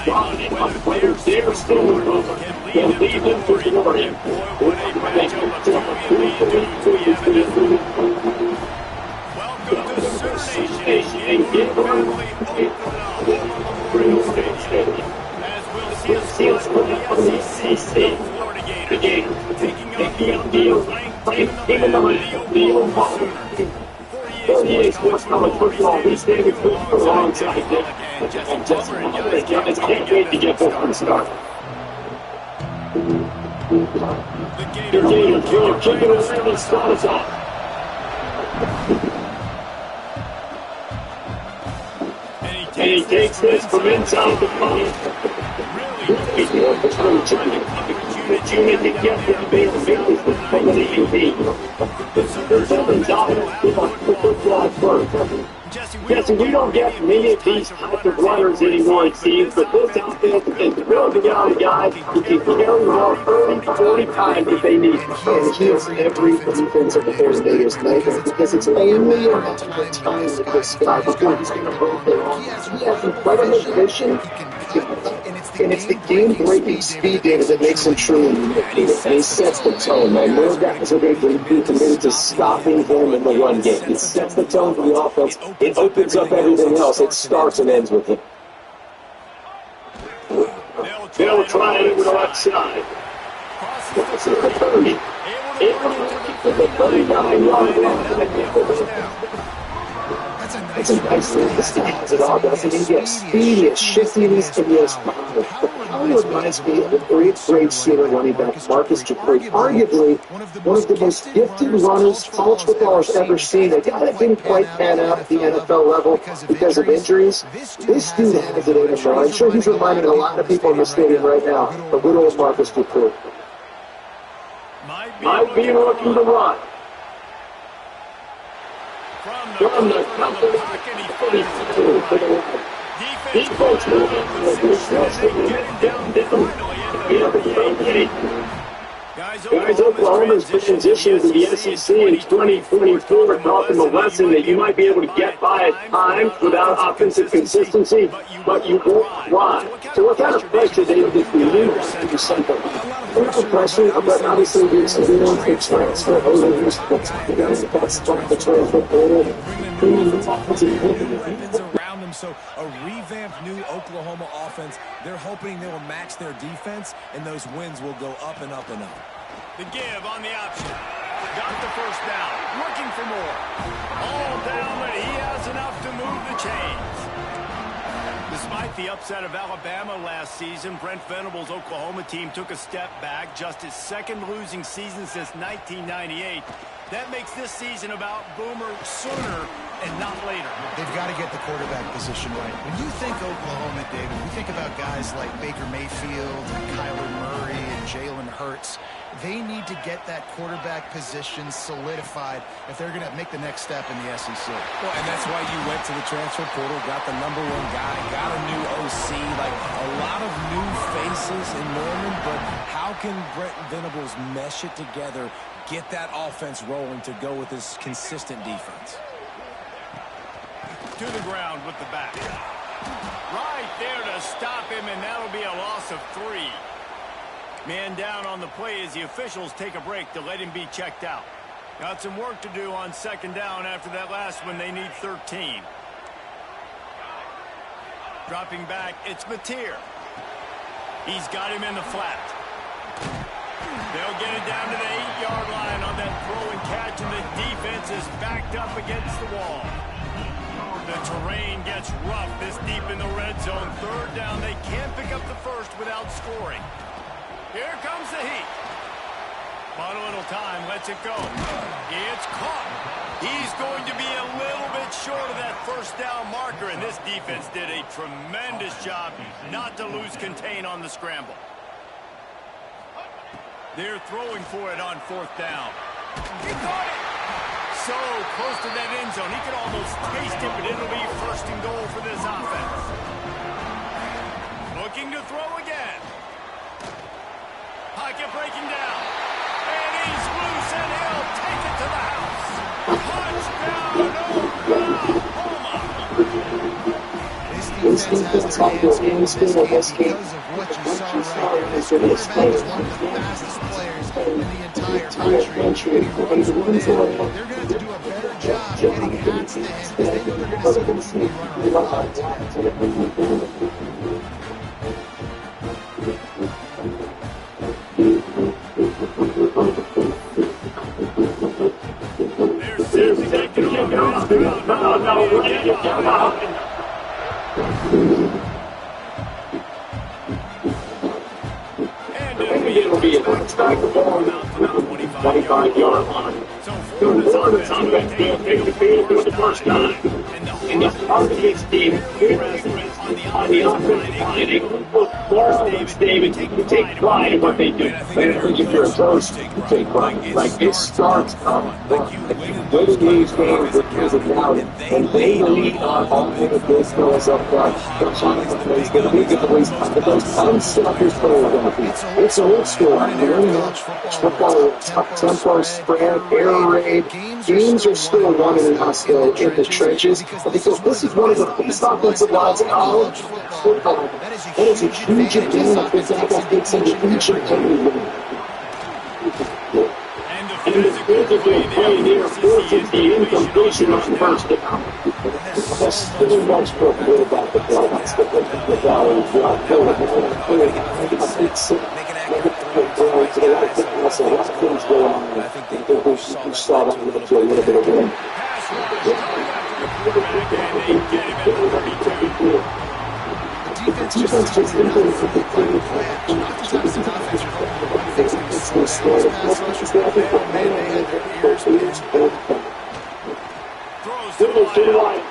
Riding on whether their story can lead them to glory. Boy, what a matchup of we welcome to Sooner Nation in family open Stadium. As we'll see us from the SEC, the Gators, taking on the ranked team in the league, 48 Sports College Football. These Gators move alongside Dick and Jesse Butler. Guys, can't wait to get this one started. The Gators will kick it over and start us off. he takes this from inside the pocket. Really trying to coverage unit to get the base from the UV. There's nothing dominant on football first. Jesse, we don't get many of these types of runners anymore, it seems, but this offense is building out a guy who can carry the ball 30, 40 times if they need. And he has every defensive coordinator's nightmare because it's only a matter of time with this guy. He's going to rotate. He has incredible vision, and it's the game-breaking speed data that makes him truly unique. And he sets the tone, man. More guys are going to be committed to stopping him in the run game. He sets the tone for the offense. It opens up everything else. It starts and ends with him. They'll try it over the left side. This is the 30. Able to keep the 39-yard line. That's a nice thing. This guy has it all, doesn't he? He has speed, he has shiftiness, and he has power. Power reminds me of a great senior running back, Marcus Dupree. Arguably, one of the most gifted runners college football has ever seen. A guy that didn't quite pan out at the NFL level because of injuries. This dude has it in him. I'm sure he's reminding a lot of people in the stadium right now of good old Marcus Dupree. Might be looking to run. From the company, 42 for the line. Defense moving Guys, Oklahoma's transition to the SEC in 2024 taught them a lesson that you might be able to get by at times without offensive consistency, but you won't run. So what kind of pressure they would get you to do something? There's pressure, but obviously the experience, the transfer, those are that's the transfer portal. Around them, so a revamped new Oklahoma offense. They're hoping they will match their defense, and those wins will go up and up and up. The give on the option. Got the first down. Looking for more. All down, but he has enough to move the chains. Despite the upset of Alabama last season, Brent Venables' Oklahoma team took a step back, just his second losing season since 1998. That makes this season about Boomer sooner and not later. They've got to get the quarterback position right. When you think Oklahoma, David, we think about guys like Baker Mayfield and Kyler Murray and Jalen Hurts. They need to get that quarterback position solidified if they're going to make the next step in the SEC. Well, and that's why you went to the transfer portal, got the #1 guy, got a new OC, like a lot of new faces in Norman, but how can Brent Venables mesh it together, get that offense rolling to go with his consistent defense? To the ground with the back. Right there to stop him, and that'll be a loss of 3. Man down on the play as the officials take a break to let him be checked out. Got some work to do on second down after that last one. They need 13. Dropping back, it's Mateer. He's got him in the flat. They'll get it down to the 8-yard line on that throw and catch, and the defense is backed up against the wall. The terrain gets rough this deep in the red zone. Third down, they can't pick up the first without scoring. Here comes the heat. Bought a little time, lets it go. It's caught. He's going to be a little bit short of that first down marker, and this defense did a tremendous job not to lose contain on the scramble. They're throwing for it on 4th down. He caught it. So close to that end zone. He could almost taste it, but it'll be 1st and goal for this offense. Looking to throw again. Pocket breaking down. And he's loose, and he'll take it to the house. Touchdown, Oklahoma. This defense has this game spirit against Kate. What you saw right there, this quarterback is one of the fastest players in the entire country. They're going to have to do a better job getting out to him. They know they're going to see him run on the It'll be a back the ball on the 25-yard line. So Florida's offense will take the field for the first time. And the and the heart of his team on the offensive line. They look flawless, David. You take pride in what they do. And I think if you're a coach, you take pride. Like, it starts up front. Like, you win these games with physicality, and they lead on all of those girls up front. Coach Hines is going to be the most unselfish player going to be. It's old school. Football, up-tempo spread, air raid. Games are still running in hospital in the trenches because this is one of the best offensive lines in college football. That is a huge advantage that that gets into each and every game. And the physical play there forces the incompletion on first down. There's still much for good about the Browns. The Valley drop forward. So a lot of things going on. I think we saw that to a little bit of win. The defense just implemented the play. Throws to the line.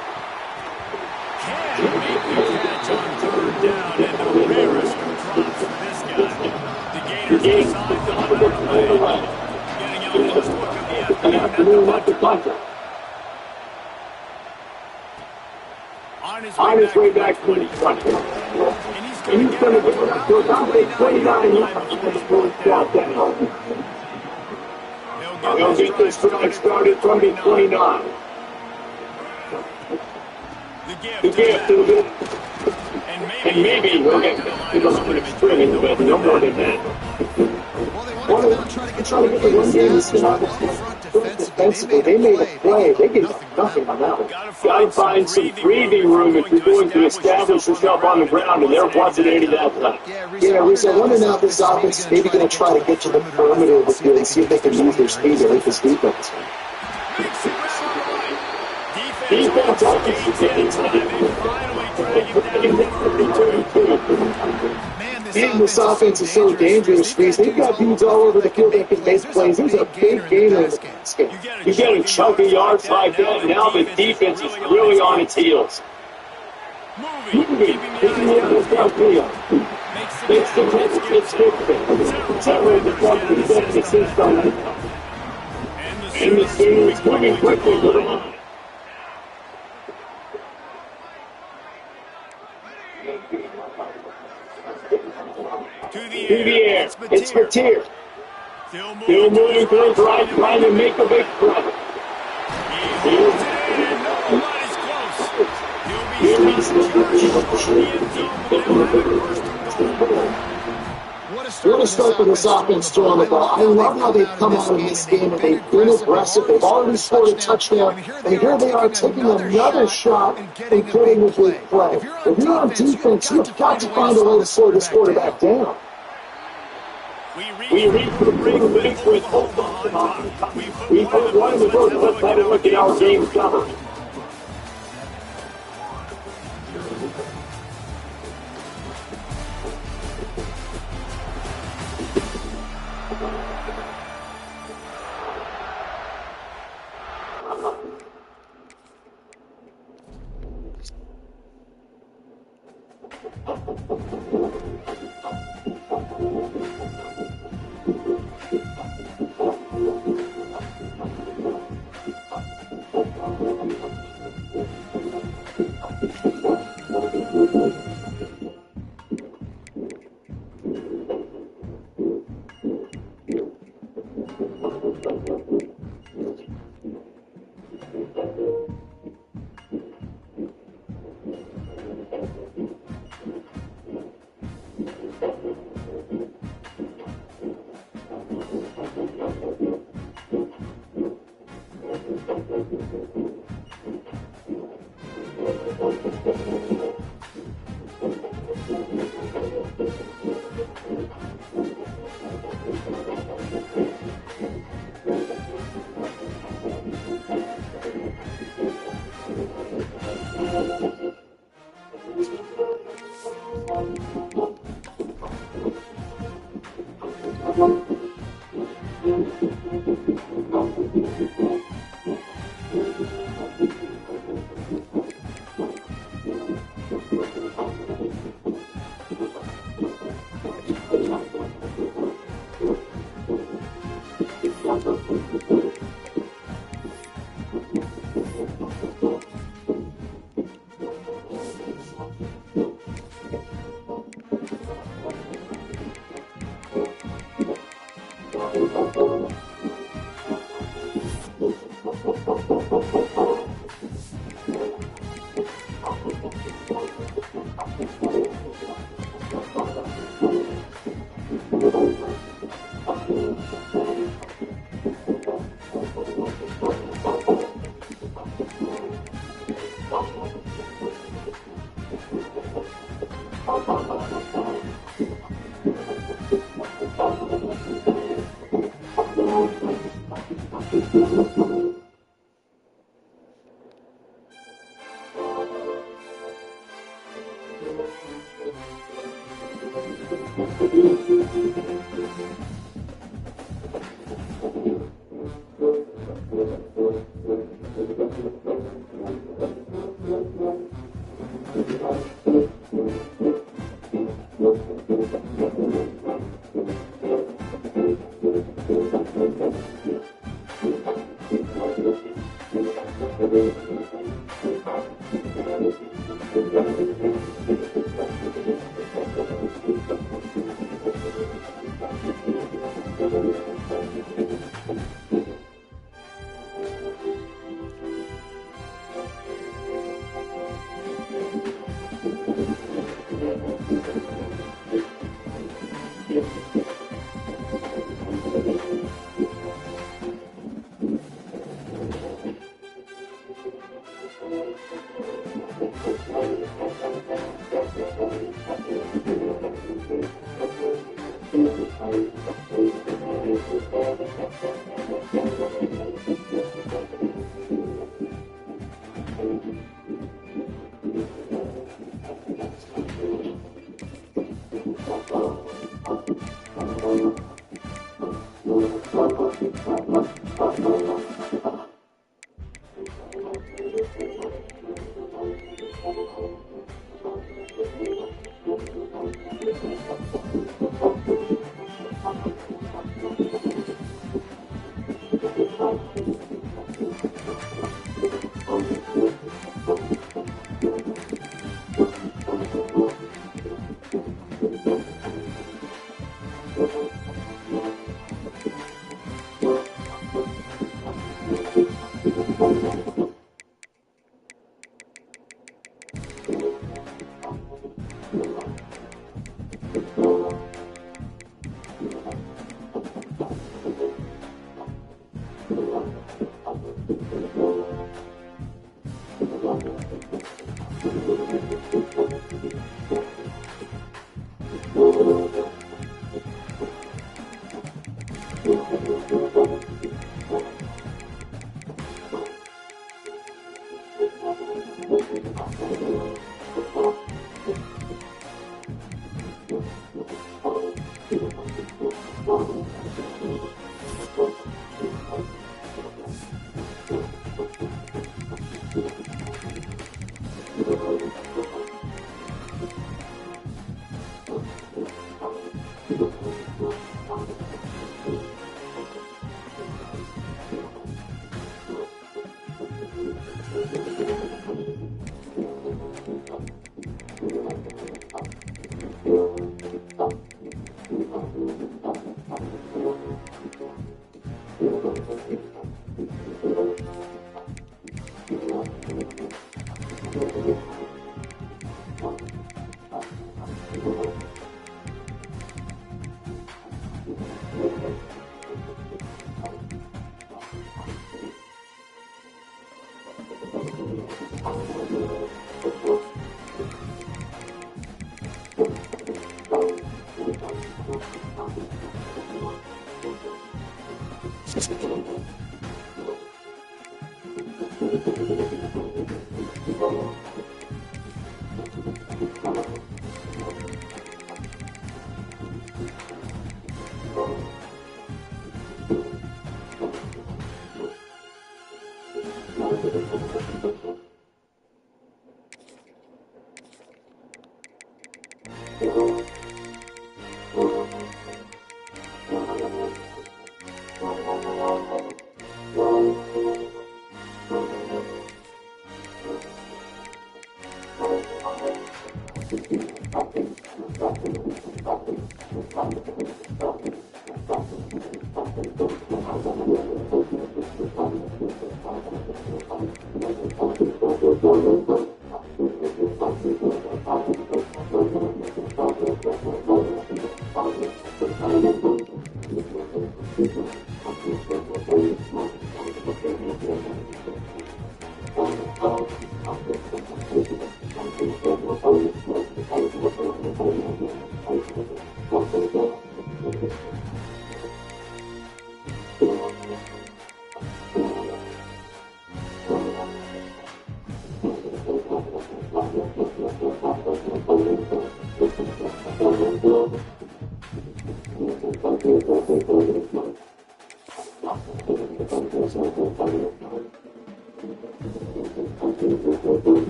Can make the catch on third down, and the rarest of drops for this guy. The Gators decide to hunt another play. Getting out close to look at the afternoon at the punter. On his way back to the front. And he's going to go down to 29 yards for the fourth down. They'll get this drive started from the 29. The gift to the and maybe we'll get to the line of scrimmage, but no more than that. Well, they want to try to get the run game defensively. They made a play. They get nothing on that one. Got to find some breathing room if you're going to establish yourself on the ground, and there wasn't any of that left. Yeah, Reese, I wonder now if this offense is maybe going to try to get to the perimeter of the field and see if they can use their speed to hit this defense. Defense offense is Man, this offense is so dangerous, Reese. They've got dudes all over the field that can make plays. There's a big game in this game. You get a chunk of yards like that, now the defense is really on its heels. Moving, keeping the other downfield. Makes the Redskins different. Separate the front of the defensive system. And the Sooners coming quickly to the line. To the air. It's Mateer. Still moving to his right, trying to make a big play. What a start for this offense throwing the ball. I love how they've come out in this game and they've been aggressive. They've already scored a touchdown. And here they are taking another shot and getting a big play. If you're on defense, you've got to find a way to slow this quarterback down. We reach for the break with hope on. We put one in the book. Let's have a look at our game covered.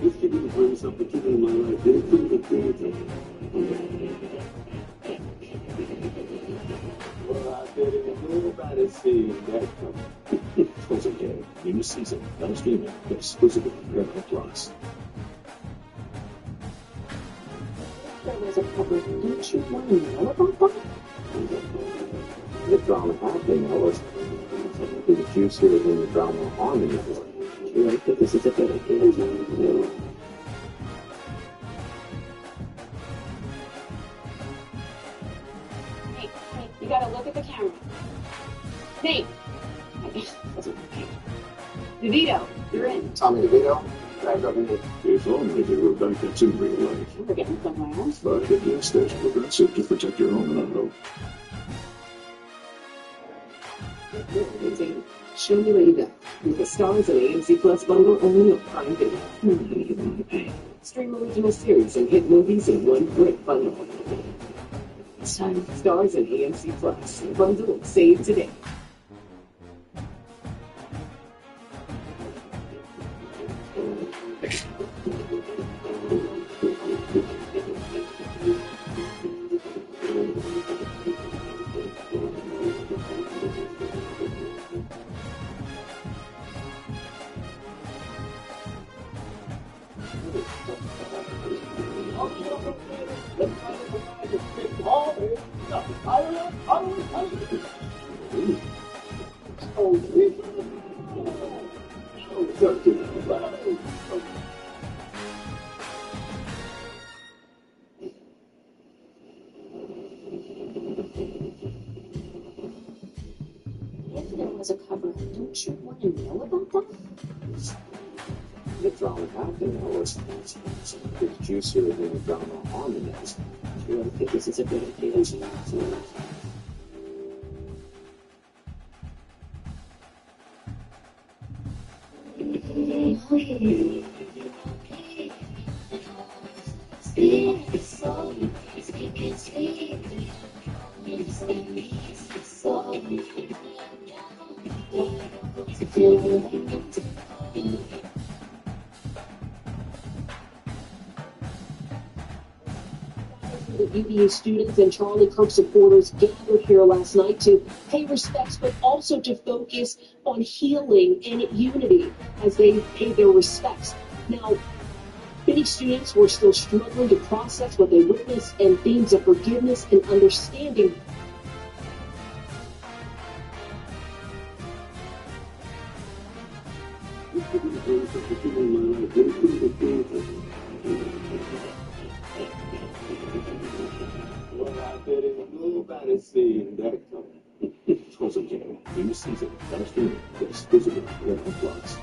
If you didn't find yourself particularly in my life, then it couldn't have been anything. Well, I bet if nobody seen that coming. Closing day, new season, now streaming, exclusively on Paramount Plus. There was a couple. Didn't you want to know about that? The drama happening, I was. The juice here in the drama on the network. You know, but this is a better game. Hey, you gotta look at the camera. Nate! DeVito, you're in. Tommy DeVito, guys up in here. If only they were benefits in real life. We're getting somewhere. But at least there's Progressive to protect your home and auto. Show me what you got. With the Stars and AMC Plus bundle only on Prime Video. Stream original series and hit movies in one great bundle. It's time. Stars and AMC Plus. Bundle and save today. If there was a cover, don't you want to know about that? The drama back in there was juicier than the drama on the net. I really think this is a good idea. The UVA students and Charlie Kirk supporters gathered here last night to pay respects, but also to focus on healing and unity as they pay their respects. Now, many students were still struggling to process what they witnessed, and themes of forgiveness and understanding Nobody seen that coming. Also, new season, last year, exclusively on Plus.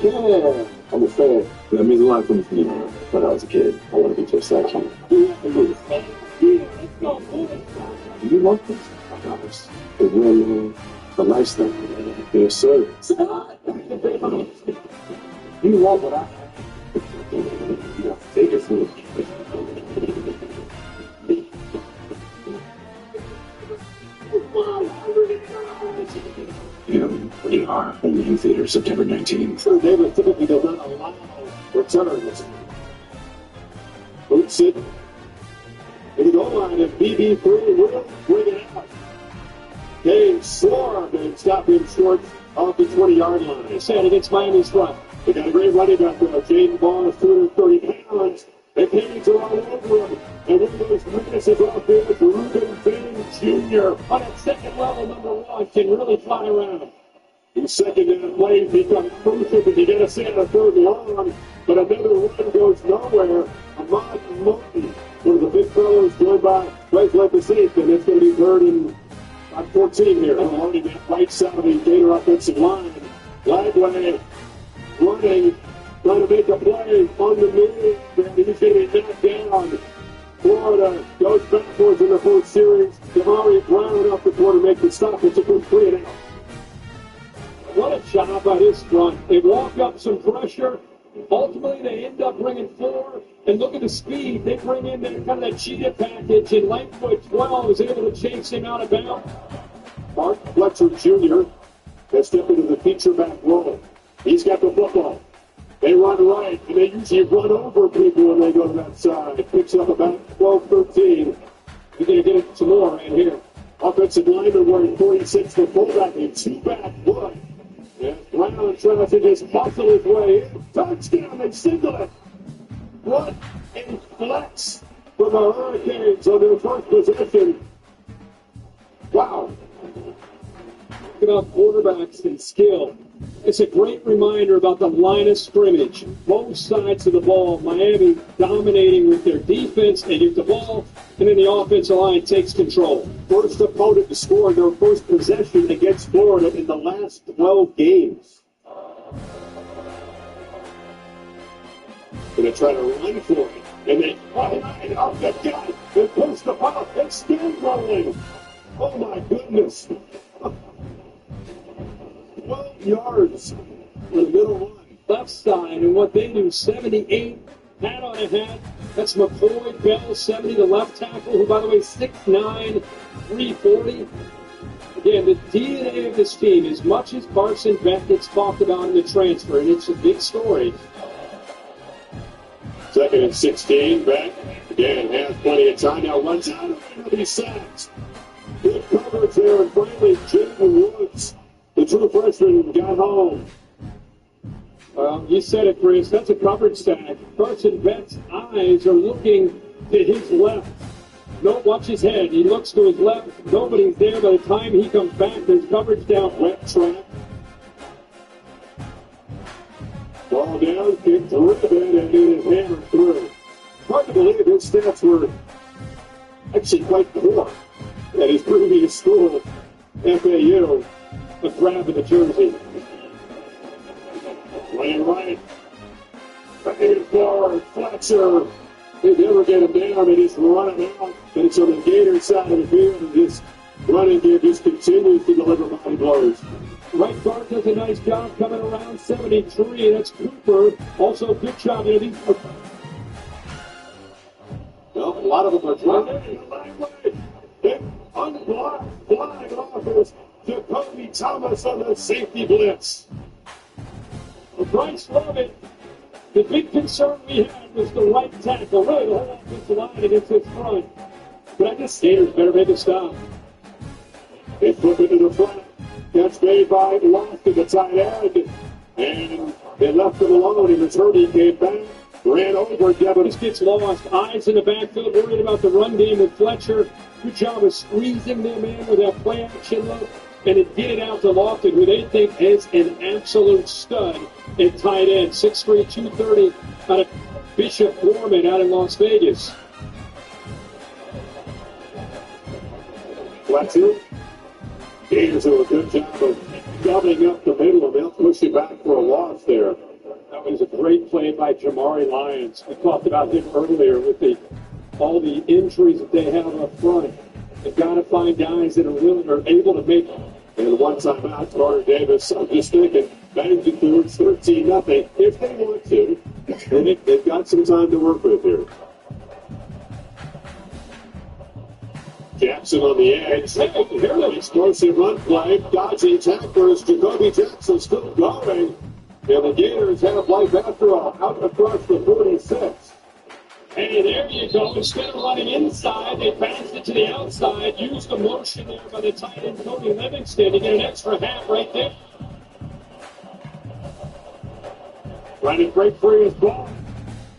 Yeah, I'm a fan. That means a lot to me when I was a kid. I want to be just like you. Do you want this? The real, the lifestyle. Yes, sir. You want what I have. You have to take it from me. We are only in theater September 19th. David typically does not allow returns. Boots it. In the goal line, and BB3 will bring it out. Dave swarmed and stopped him short off the 20-yard line. Set against Miami's front. They got a great running back there. Jaden Ball is 230 pounds. The Canes are all over him. And one of those weaknesses off there is Ruben Baines Jr. on that second level, number 1, can really fly around. In second down plays become crucial because you got to see it on third long, but another run goes nowhere. Ahmad Monkey, one of the big fellows, joined by right left receiver, and it's going to be third and 14 here. Loading that right side of the Gator offensive line. Lagway running, trying to make a play on the move, and he's going to be knocked down. Florida goes backwards in the first series. Damari Brown off the floor to make the stop. It's a good 3 and out. What a job by this front. They walk up some pressure. Ultimately, they end up bringing 4. And look at the speed. They bring in that kind of that cheetah package. And Lightfoot 12 is able to chase him out of bounds. Mark Fletcher Jr. has stepped into the feature back role. He's got the football. They run right, and they usually run over people when they go to that side. It picks up about 12-13. He's going to get it some more right here. Offensive lineman wearing 46 for fullback and 2-back one. And Brown tries to just hustle his way in. Touchdown, they signal it. What a flex for the Hurricanes on their first possession. Wow. Talk about quarterbacks and skill. It's a great reminder about the line of scrimmage. Both sides of the ball, Miami dominating with their defense. They get the ball, and then the offensive line takes control. First opponent to score their first possession against Florida in the last 12 games. Going to try to run for it. And they line up the guy. They push the ball. It's still rolling. Oh, my goodness. 12 yards for the middle line. Left side, and what they do, 78, hat on a hat. That's McCoy Bell, 70, the left tackle, who, by the way, 6'9", 340. Again, the DNA of this team, as much as Carson Beck gets talked about in the transfer, and it's a big story. 2nd and 16, Beck, again, has plenty of time. Now runs out of these sacks. Good coverage there, and finally, Jaden Woods, the true freshman, got home. Well, you said it, Chris. That's a coverage sack. Carson Beck's eyes are looking to his left. No, watch his head. He looks to his left. Nobody's there. By the time he comes back, there's coverage down. Wet track. Ball down, kicked driven, and it is hammered through. Hard to believe his stats were actually quite poor at his previous school, FAU. A grab in the jersey. Playing right. Playing forward. Fletcher. They never get him down. They just run him out. And it's on the Gator side of the field and just running game just continues to deliver body blows. Right guard does a nice job coming around 73. That's Cooper. Also a good job. You know, these are... Well, a lot of them are trying. Unblocked flying offers Jacoby Thomas on the safety blitz. Bryce loved it. The big concern we had was the right tackle. Really, the whole offensive line against his front. But I guess Gators better make a stop. They flip it to the front. Catch made by Loft to the tight end. And they left him alone. He returned. He came back. Ran over Devin. This gets lost. Eyes in the backfield. Worried about the run game with Fletcher. Good job of squeezing them in with that play action look. And to get it out to Lofton, who they think is an absolute stud at tight end. 6'3", 230 out of Bishop Gorman out in Las Vegas. Fletcher. Gators do a good job of dumping up the middle, and they'll push it back for a loss there. That was a great play by Jamari Lyons. We talked about him earlier with all the injuries that they have up front. They've got to find guys that are able to make. And one time out, Carter Davis, I'm just thinking, bangs it through, it's 13-0. If they want to, they've got some time to work with here. Jackson on the edge. Here, explosive run play. Dodging tacklers. Jacoby Jackson still going. And the Gators have life after all. Out across the 46. Hey, there you go. Instead of running inside, they passed it to the outside. Used the motion there by the tight end, Cody Livingston, to get an extra half right there. Trying to break free his ball.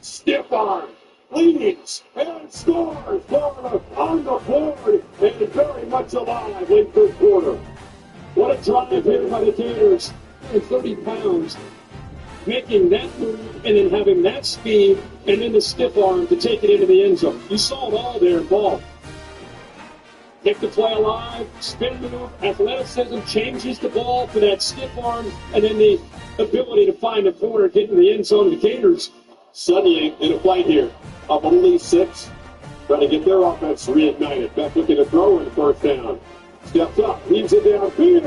Stiff arm. Leads and scores. Florida on the board. And very much alive late third quarter. What a drive here by the Gators. 30 pounds. Making that move and then having that speed and then the stiff arm to take it into the end zone. You saw it all there in ball. Kept the play alive, spin move, athleticism, changes the ball for that stiff arm, and then the ability to find the corner, get in the end zone. The Gators suddenly in a flight here of only 6, trying to get their offense reignited. Back looking to throw in first down. Steps up, leaves it down, and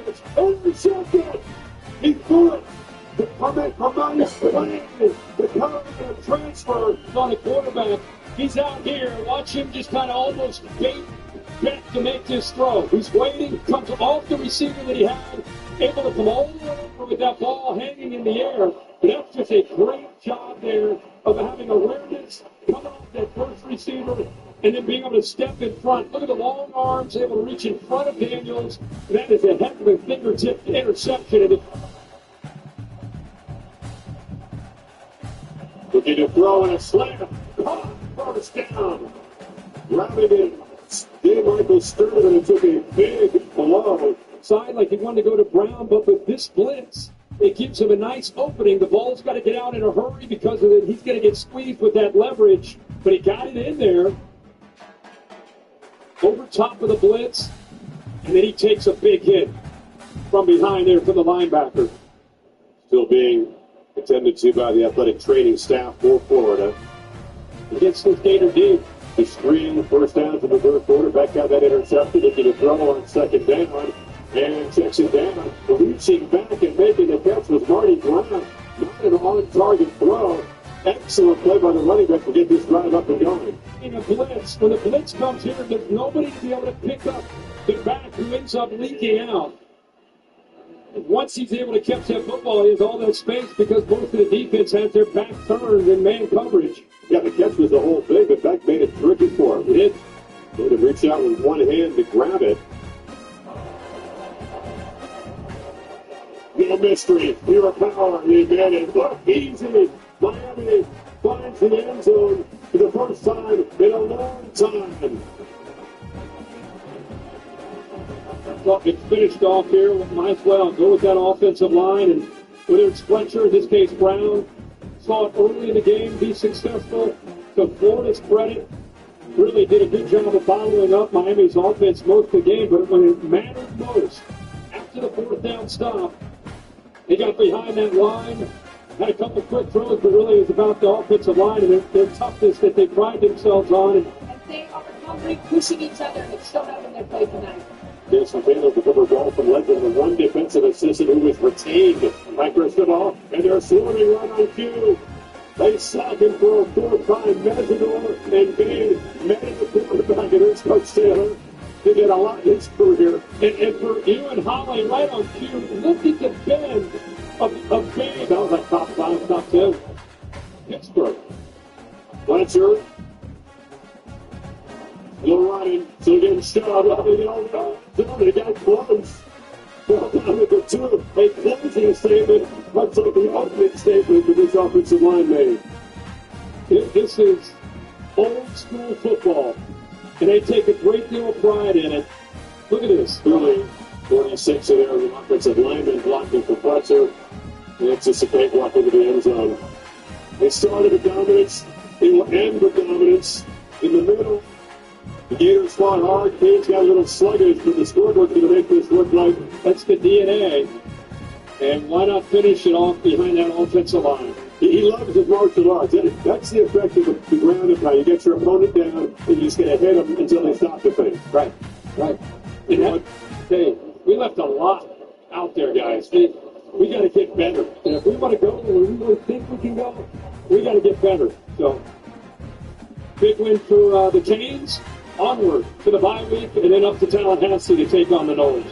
it's intercepted. He threw it. The permit provides the current transfer on the quarterback. He's out here. Watch him just kind of almost bait back to make this throw. He's waiting, comes off the receiver that he had, able to come all the way over with that ball hanging in the air. But that's just a great job there of having awareness, coming off that first receiver, and then being able to step in front. Look at the long arms, able to reach in front of Daniels. That is a heck of a fingertip interception. Looking to throw in a slam. Caught. First down. Grabbing it. Dave Michael Stern, and it took a big blow. Side like he wanted to go to Brown, but with this blitz, it gives him a nice opening. The ball's got to get out in a hurry because of it. He's going to get squeezed with that leverage, but he got it in there. Over top of the blitz, and then he takes a big hit from behind there from the linebacker. Still being attended to by the athletic training staff for Florida. Against this Gator deep. The screen, first down for the third quarter. Back out that interception. Looking to throw on second down. And checks it down. Reaching back and making the catch was Marty Brown. Not an on-target throw. Excellent play by the running back to get this drive up and going. In a blitz, when the blitz comes here, there's nobody to be able to pick up the back who ends up leaking out. Once he's able to catch that football, he has all that space because most of the defense has their back turned in man coverage. Yeah, the catch was the whole thing, but Beck made it tricky for him. He had to reach out with one hand to grab it. No mystery. Hero power. He made it look easy. Miami finds the end zone for the first time in a long time. Well, it's finished off here. Might as well go with that offensive line. And whether it's Fletcher, in this case Brown, saw it early in the game, be successful. To Florida's credit, really did a good job of following up Miami's offense most of the game. But when it mattered most, after the fourth down stop, they got behind that line, had a couple quick throws, but really it was about the offensive line and their toughness that they pride themselves on. They are hungry, pushing each other, and it's shown up in their play tonight. This was able to cover golf and led to the one defensive assistant who was retained by Cristobal, and they're swarming right on cue. They sack him for a fourth time. Mesidor and Bain met the quarterback, and here's Coach Taylor. They get a lot in his career. And for you and Holly, right on cue, look at the bend of Bain. That was like top 5, top 10. Pittsburgh. Blanchard. Little running, so getting shot. They got close. Well, down at the 2, a closing statement, much like the opening statement that this offensive line made. This is old school football, and they take a great deal of pride in it. Look at this. Really, 46 of their offensive linemen blocking for Fletcher. And it's just a great walk into the end zone. They started with dominance. They will end with dominance. In the middle, the Gators fought hard. Kane's got a little sluggish, but the scoreboard's going to make this look like that's the DNA. And why not finish it off behind that offensive line? He loves his martial arts. That's the effect of the ground and pound. You get your opponent down, and you just going to hit them until they stop the thing. Right. And hey, we left a lot out there, guys. We got to get better. And if we want to go where we really think we can go, we got to get better. So, big win for the Canes. Onward to the bye week, and then up to Tallahassee to take on the Knowles.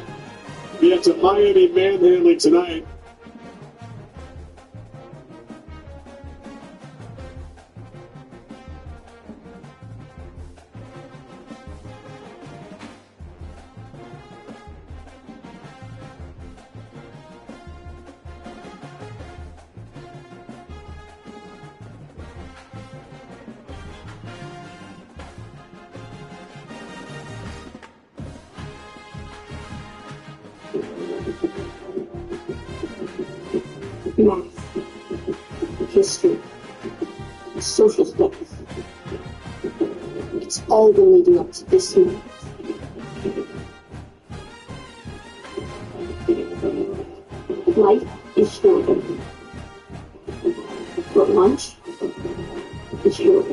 Yeah, it's a Miami manhandling tonight. Math, history, social studies. It's all been leading up to this moment. Life is short, but lunch is short.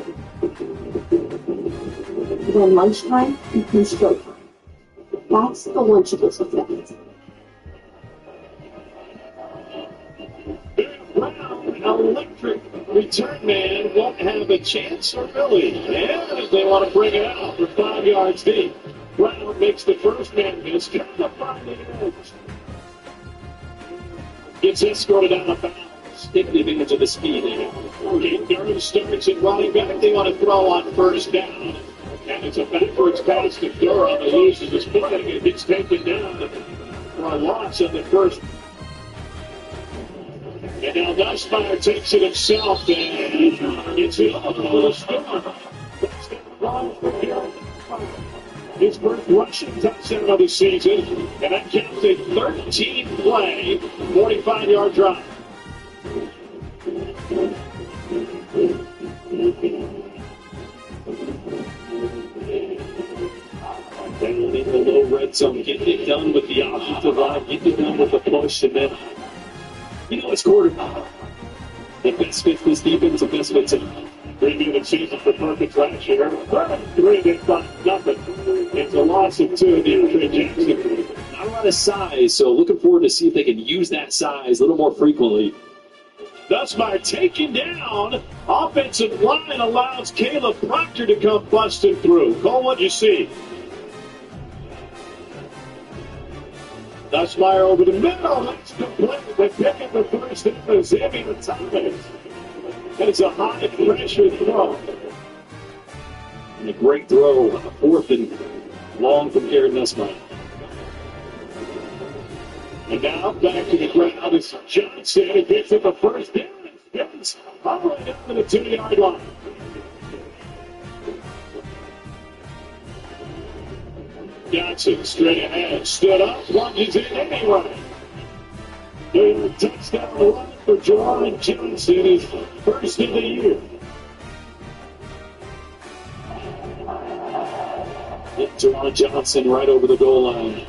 Then lunchtime becomes showtime. That's the Lunchables effect. Electric return man won't have a chance, or really? Yeah, they want to bring it out for 5 yards deep. Brown makes the first man miss, trying to find the edge. Gets escorted out of bounds. Taking advantage of the speed there. Durham starts at running back. They want to throw on first down. And it's a backwards pass to Durham. He loses his footing. It gets taken down for a loss on the first. And now Nussmeier takes it himself and gets it off a little storm. His first rushing touchdown of the season, and that counts a 13-play, 45-yard drive. They leave the low red zone, getting it done with the offensive line, getting it done with the push, and then it's quarterback. The best fit this defense, the best fit tonight. Preview the season for Perkins last year. 3, they thought nothing. It's a loss of 2 in DeAndre Jackson. Not a lot of size, so looking forward to see if they can use that size a little more frequently. Nussmeier taken down. Offensive line allows Caleb Proctor to come busting through. Cole, what'd you see? Nussmeier over the middle. That's complete. They pick up the first down of Xavier Thomas. It's a high pressure throw. And a great throw. 4th and long from Garrett Nussmeier. And now back to the ground is Johnson. He picks up a first down. It's all the way down to the 2-yard line. Johnson straight ahead, stood up, plunges in anyway. The touchdown run for Jerron Johnson, his first of the year. Jerron Johnson right over the goal line.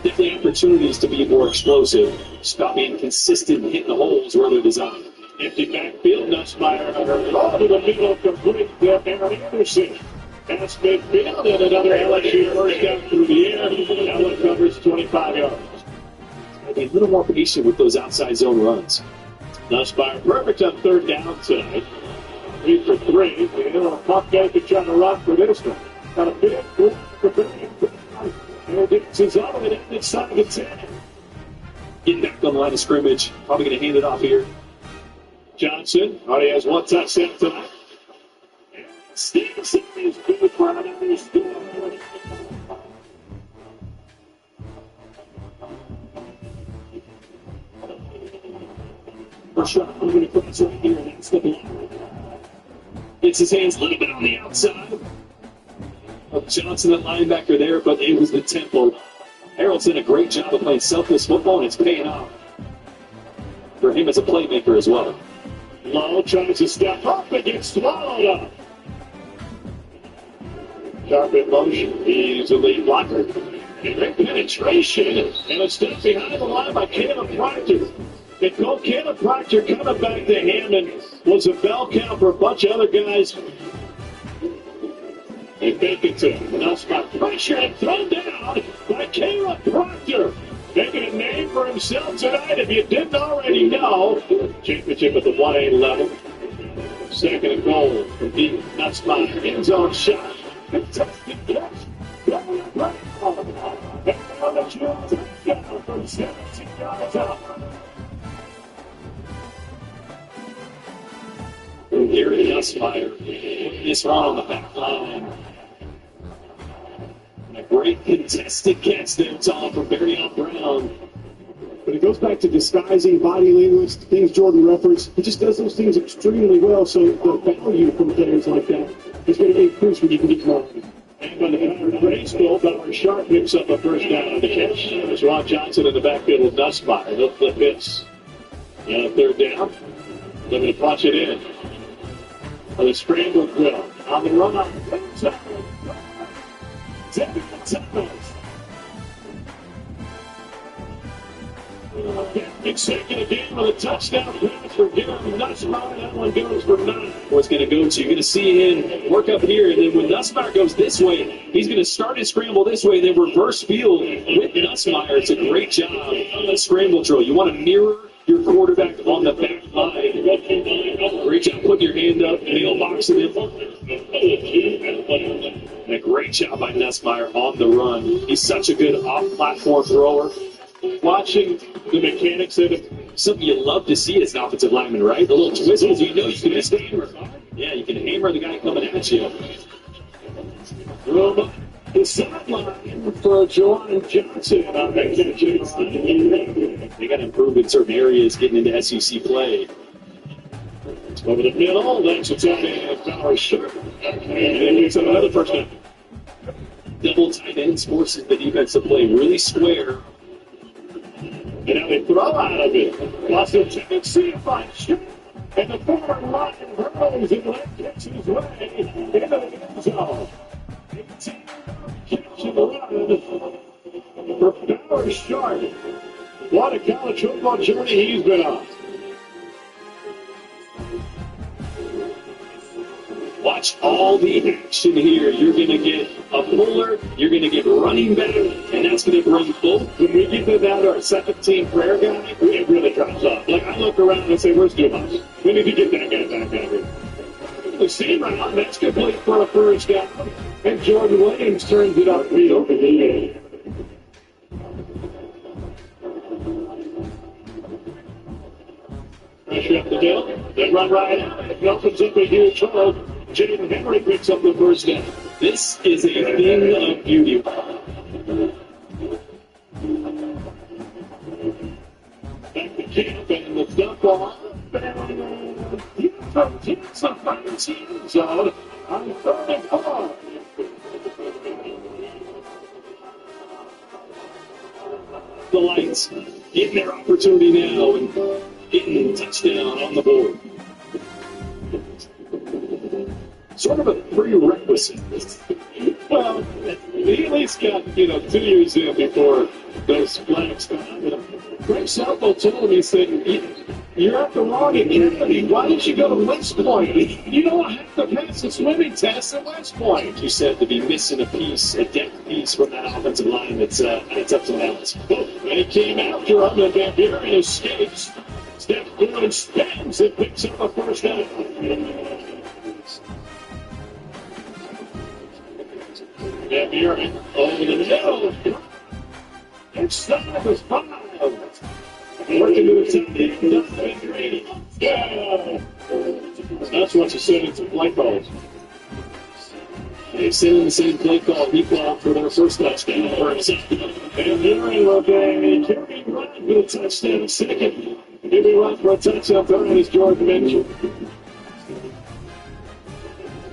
Definitely opportunities to be more explosive. Just about being consistent, hitting the holes where they're designed. Empty backfield, Nussmeier over to the middle, complete to Aaron Anderson. Past midfield and another LSU first down through the air. Allen covers 25 yards. Be a little more patient with those outside zone runs. Nussmeier perfect on third down tonight. 3 for 3. The Buckeye could try to run for this one. Got a big move for Billy. And it's all the way down inside the 10. Getting back on the line of scrimmage. Probably going to hand it off here. Johnson already has 1 touchdown tonight. Stevenson is good for another score. First shot moving across right here. That's the block. Gets his hands a little bit on the outside of Johnson, that linebacker there, but it was the tempo. Harold's done a great job of playing selfless football, and it's paying off for him as a playmaker as well. Lowe tries to step up and gets swallowed up. Sharp in motion. He's a lead blocker. Great penetration. And a step behind the line by Caleb Proctor. And Coach Caleb Proctor coming back to Hammond was a bell count for a bunch of other guys. They fake it to him. Nussmeier pressure and thrown down by Caleb Proctor. Making a name for himself tonight, if you didn't already know. Championship at the 1A level. Second and goal from deep. Nussmeier. End zone shot. Contested catch. And on the touchdown from 17 yards out. Gary Nussmeier putting this one on the back line. And a great contested catch there, Tom, from Barry Brown. But it goes back to disguising body language, things Jordan referenced. He just does those things extremely well, so the value from players like that is going to increase when you can get more. And by the time of race goal, Bauer Sharp picks up a first down on the catch. There's Ron Johnson in the backfield with Nussmeier. He'll flip this. And a third down. Looking to punch it in. The scramble drill. On the run on the consecutive game with a touchdown pass for Gary Nussmeier. That one goes for 9. What's going to go to? You're going to see him work up here, and then when Nussmeier goes this way, he's going to start his scramble this way, then reverse field with Nussmeier. It's a great job on the scramble drill. You want to mirror your quarterback on the back line. Great job putting your hand up, mailboxing him. And a great job by Nussmeier on the run. He's such a good off-platform thrower. Watching the mechanics of it. Something you love to see as an offensive lineman, right? The little twizzles, you know you can just hammer. Yeah, you can hammer the guy coming at you. From the sideline for Jawan Johnson on that catch. They got to improve in certain areas getting into SEC play. Over the middle, that's a tight end, Bauer Sharp. And he gets another first down. Double tight ends forces the defense to play really square. And now they throw out of it. Lost a tendency to find Sharp. And the forward line hurls and gets his way into the end zone. 18 catch and run for Bauer Sharp. What a college football journey he's been on. Watch all the action here. You're going to get a puller, you're going to get running back, and that's going to bring both. When we get to that, our second team prayer guy, it really drops off. Like, I look around and say, where's Dumas? We need to get that guy back out here. The seam round, that's complete for a first down. And Jordan Williams turns it upfield. Pressure up the middle. They run right out. It opens up a huge hole. Jaden Henry picks up the first down. This is a thing of beauty. Back to camp and the dump ball. From Jackson finds the end zone on 34. The Lions getting their opportunity now and getting a touchdown on the board. Sort of a prerequisite. Well, he at least got, 2 years in before those flags come out. Greg Southwell told him, he said, You're at the wrong academy. Why did you go to West Point? You don't have to pass the swimming test at West Point. You said to be missing a piece, a depth piece from that offensive line that's up to balance. And he came after him, and Van Buren escapes. Steps through and spins and picks up a first down. Van Buren over the middle. Inside was 5. Working to the top. Yeah. That's what you said in some play calls. They sent in the same play call he called for their first touchdown. And Buren will be carrying run for the touchdown second. Giving run for a touchdown third as Jordan mentioned.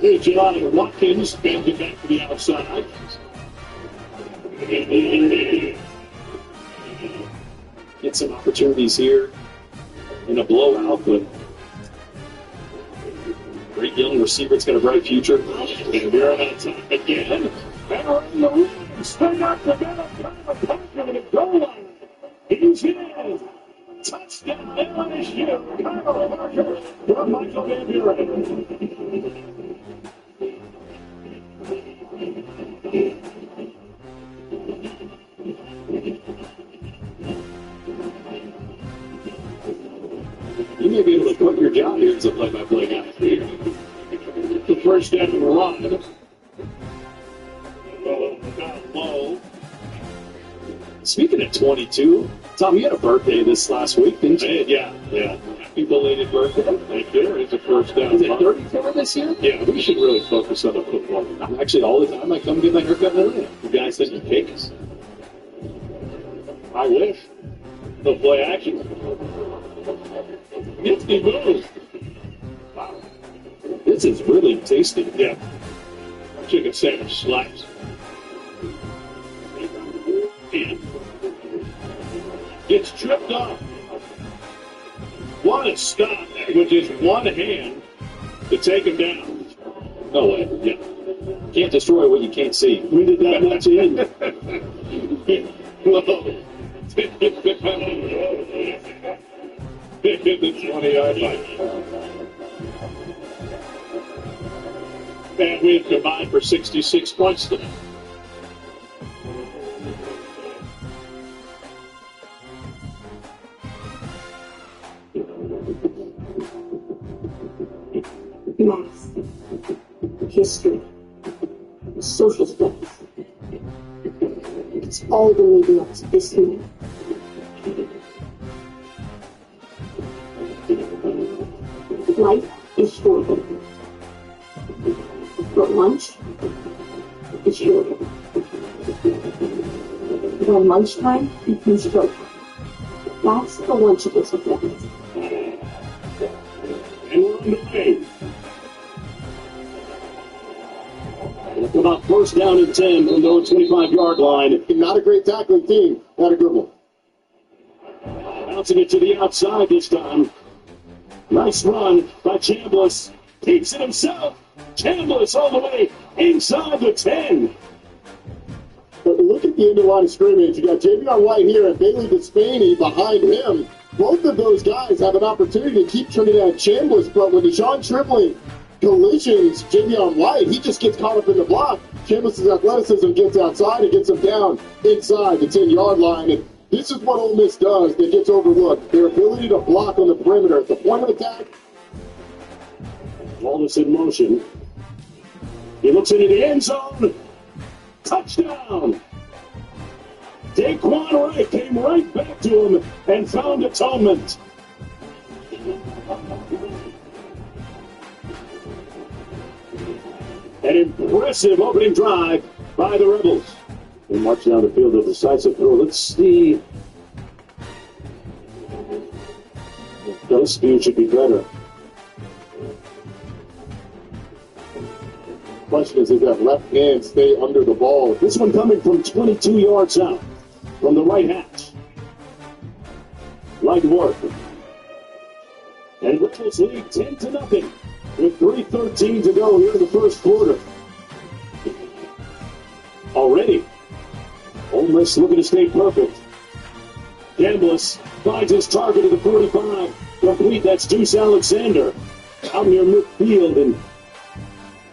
Here's Jelani Watkins bends it back to the outside. Get some opportunities here in a blowout, but great young receiver. It's got a bright future. And we're on top again. And around the rim, spin up the middle, Kyle Parker to the goal line. He's in. Touchdown, LSU. Kyle Parker from Michael Van Buren. You may be able to quit your job here as a play-by-play guy. The first down and run. Low. Speaking of 22, Tom, you had a birthday this last week, didn't you? Yeah. Happy belated birthday. Thank you. It's a first down. Is it 34 this year? Yeah, we should really focus on the football. Actually, all the time I come get my haircut in Atlanta. You guys send me cakes. I wish. They'll play action. Nifty move. Wow. This is really tasty. Yeah. Chicken sandwich slice. And gets tripped off. What a stop with just one hand to take him down. No way. Yeah. Can't destroy what you can't see. When did that much in? Whoa. Hit the 20-yard line. And we've combined for 66 points today. Math, history, social studies. It's all been leading up to this moment. Life is short, but lunch is short. When lunchtime becomes showtime, that's the Lunchables effect. And we're underway. About first down and 10 from the 25-yard line. Not a great tackling team. Not a good one. Bouncing it to the outside this time. Nice run by Chambliss. Keeps it himself. Chambliss all the way inside the 10. But look at the end of the line of scrimmage. You got Javion White here and Bailey Despaney behind him. Both of those guys have an opportunity to keep Trinidad Chambliss, but when Deshaun Tripling collisions Javion White, he just gets caught up in the block. Chambliss' athleticism gets outside and gets him down inside the 10-yard line. And this is what Ole Miss does that gets overlooked. Their ability to block on the perimeter at the point of attack. Wallace in motion. He looks into the end zone. Touchdown! Daquan Wright came right back to him and found atonement. An impressive opening drive by the Rebels. They march down the field, a decisive throw. Let's see. Those speed should be better. Question is, if that left hand stay under the ball? This one coming from 22 yards out from the right hash. Light work. And Rebels lead 10-0 with 3:13 to go here in the first quarter. Already, Ole Miss looking to stay perfect. Chambliss finds his target at the 45. complete. That's Deuce Alexander out near midfield, and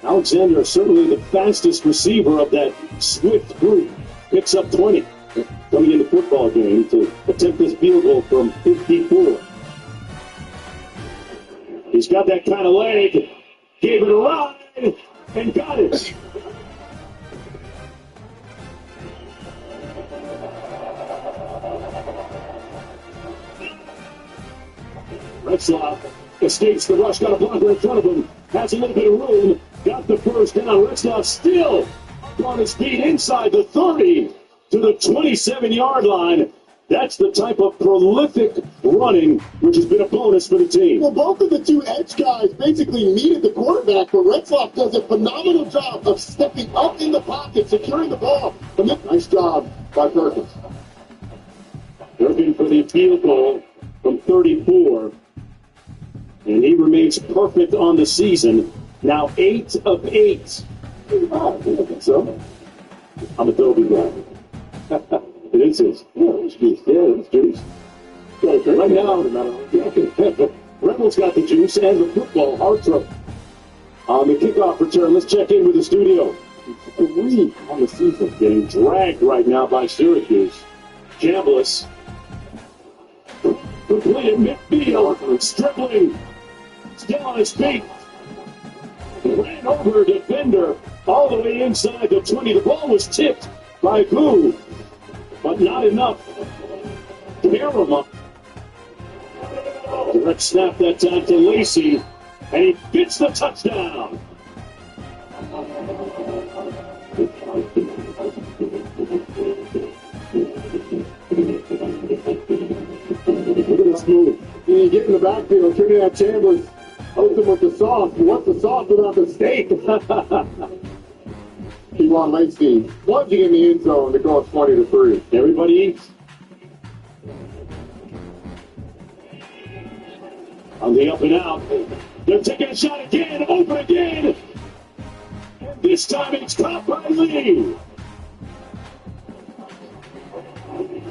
Alexander is certainly the fastest receiver of that swift group. Picks up 20 coming into the football game to attempt this field goal from 54. He's got that kind of leg, gave it a ride, and got it. Retzlaff escapes the rush, got a blocker in front of him, has a little bit of room, got the first down. Retzlaff still on his feet inside the 30 to the 27-yard line. That's the type of prolific running which has been a bonus for the team. Well, both of the two edge guys basically needed the quarterback, but Retzlaff does a phenomenal job of stepping up in the pocket, securing the ball. Nice job by Perkins. Looking for the field goal from 34. And he remains perfect on the season. Now 8 of 8. Oh, I think so. I'm a Dobie guy. It is his. Yeah, it's juice. Yeah, it's juice. Right now, Rebels got the juice and the football. Hartrup on the kickoff return. Let's check in with the studio. 3 on the season. Getting dragged right now by Syracuse. Chambliss. Completed midfield. Stripling. Still on his feet. Ran over a defender all the way inside the 20. The ball was tipped by Koo, but not enough. Caramel. Direct snap that time to Lacey, and he gets the touchdown. Look at this move. You get in the backfield, Trinidad Chambliss hooks him with the sauce. What's the sauce without the steak? Kewan Lacey plunging in the end zone to go up 20-3. Everybody eats. On the up and out. They're taking a shot again. Open again. And this time it's caught by Lee.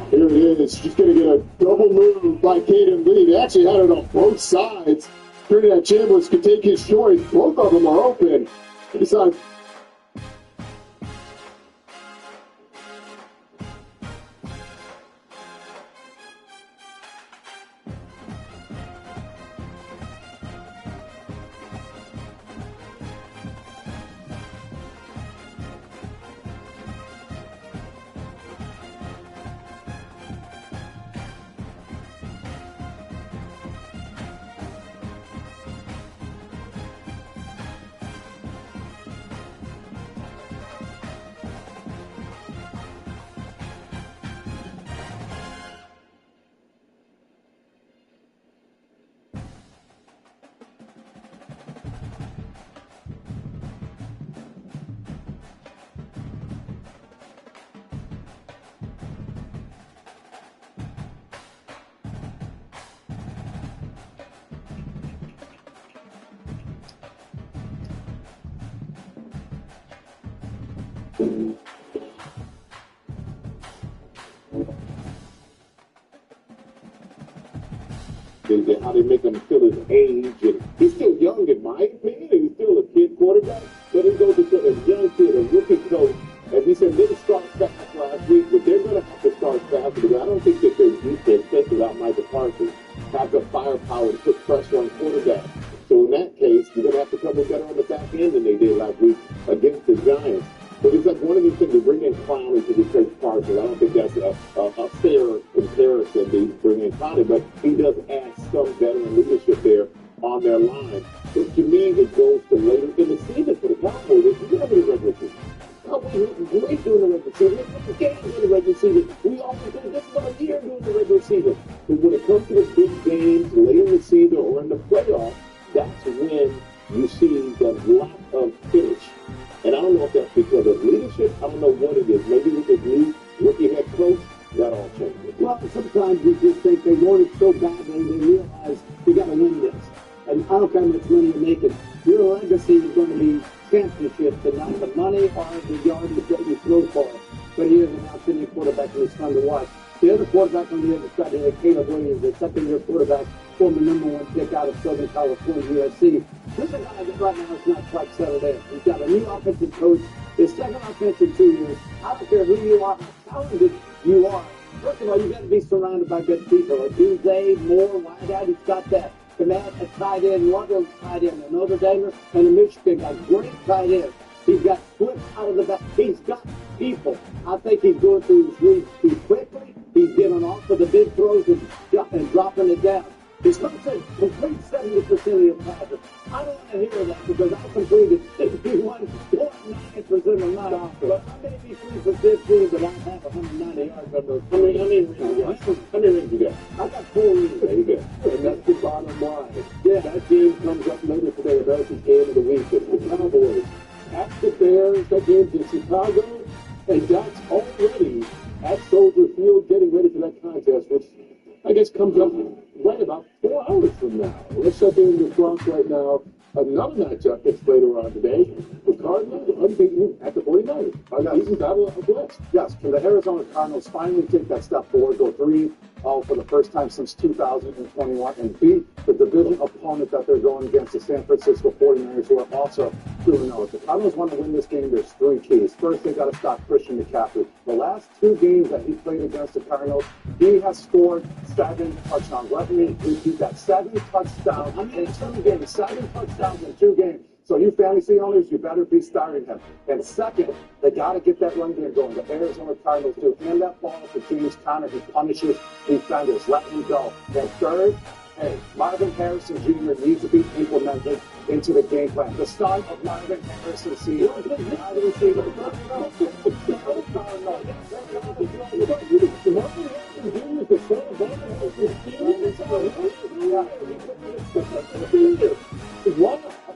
Here it is. She's going to get a double move by Caden Lee. They actually had it on both sides. Trinidad Chambliss could take his choice. Both of them are open. Besides, how they make him feel his age. And he's still young, in my opinion, and he's still a kid quarterback. But it goes to show a young kid, a rookie coach, as he said, didn't start fast last week, but they're going to have to start fast because I don't think that their defense, especially without Michael Parsons, have the firepower to put pressure on quarterback. So in that case, you're going to have to come in better on the back end than they did last week against the Giants. But it's like one of these things to bring in Clowney to replace Parsons. I don't think that's a fair comparison to bring in Clowney, but he does add some veteran leadership there on their line. But to me, it goes to later in the season for the Cowboys. If you remember the regular season, Cowboys were great during the regular season. They won games in the regular season. We always do this about a year during the regular season. But when it comes to the big games later in the season or in the playoffs, that's when you see the lack of finish. And I don't know if that's because of leadership. I don't know what it is. Maybe with this new rookie head coach, that all changes. Well, sometimes we just think they want it so badly, they realize you got to win this. And I don't care how much money you're making. Your legacy is going to be championships and not the money or the yardage that you throw for. But he is an outstanding quarterback and it's fun to watch. The other quarterback on the other side is Caleb Williams, the second-year quarterback, former #1 pick out of Southern California, USC. This is a guy that right now is not quite settled in. He's got a new offensive coach, his second offense in 2 years. I don't care who you are, how talented you are. First of all, you've got to be surrounded by good people. Dave Moore, Whiteout, he's got that. Command a tight end, Waddle tight end, a Notre Dame and a Michigan got great tight end. He's got flips out of the back. He's got people. I think he's going through his reads too quickly. He's getting off of the big throws and dropping it down. His coach said complete 70% of your passes. I don't want to hear that because I completed 61.9% of my offense. But I may be 3 for 15, but I have 190 yards on those. How many rings you got? I got 4 rings. There you go. And that's the bottom line. Yeah, that game comes up later today. America's game of the week. It's the Cowboys at the Bears. That game's in Chicago. And that's already at Soldier Field getting ready for that contest, which I guess comes up right about 4 hours from now. Let's check in with Bronx right now. Another matchup that's later on today. The Cardinals unbeaten at the 49ers. Unbeaten battle of the West. Yes, can the Arizona Cardinals finally take that step forward, go 3-0 for the first time since 2021, and beat the division opponent that they're going against, the San Francisco 49ers, who are also 2-0. If the Cardinals want to win this game, there's 3 keys. First, they got to stop Christian McCaffrey. The last 2 games that he played against the Cardinals, he has scored 7 touchdowns. Let me repeat that. 7 touchdowns in 2 games. 7 touchdowns in 2 games. So you fantasy owners, you better be starting him. And second, they got to get that run game going. The Arizona Cardinals do. Hand that ball to James Conner. He punishes defenders. Let him go. And third, hey, Marvin Harrison Jr. needs to be implemented into the game plan. The son of Marvin Harrison Sr.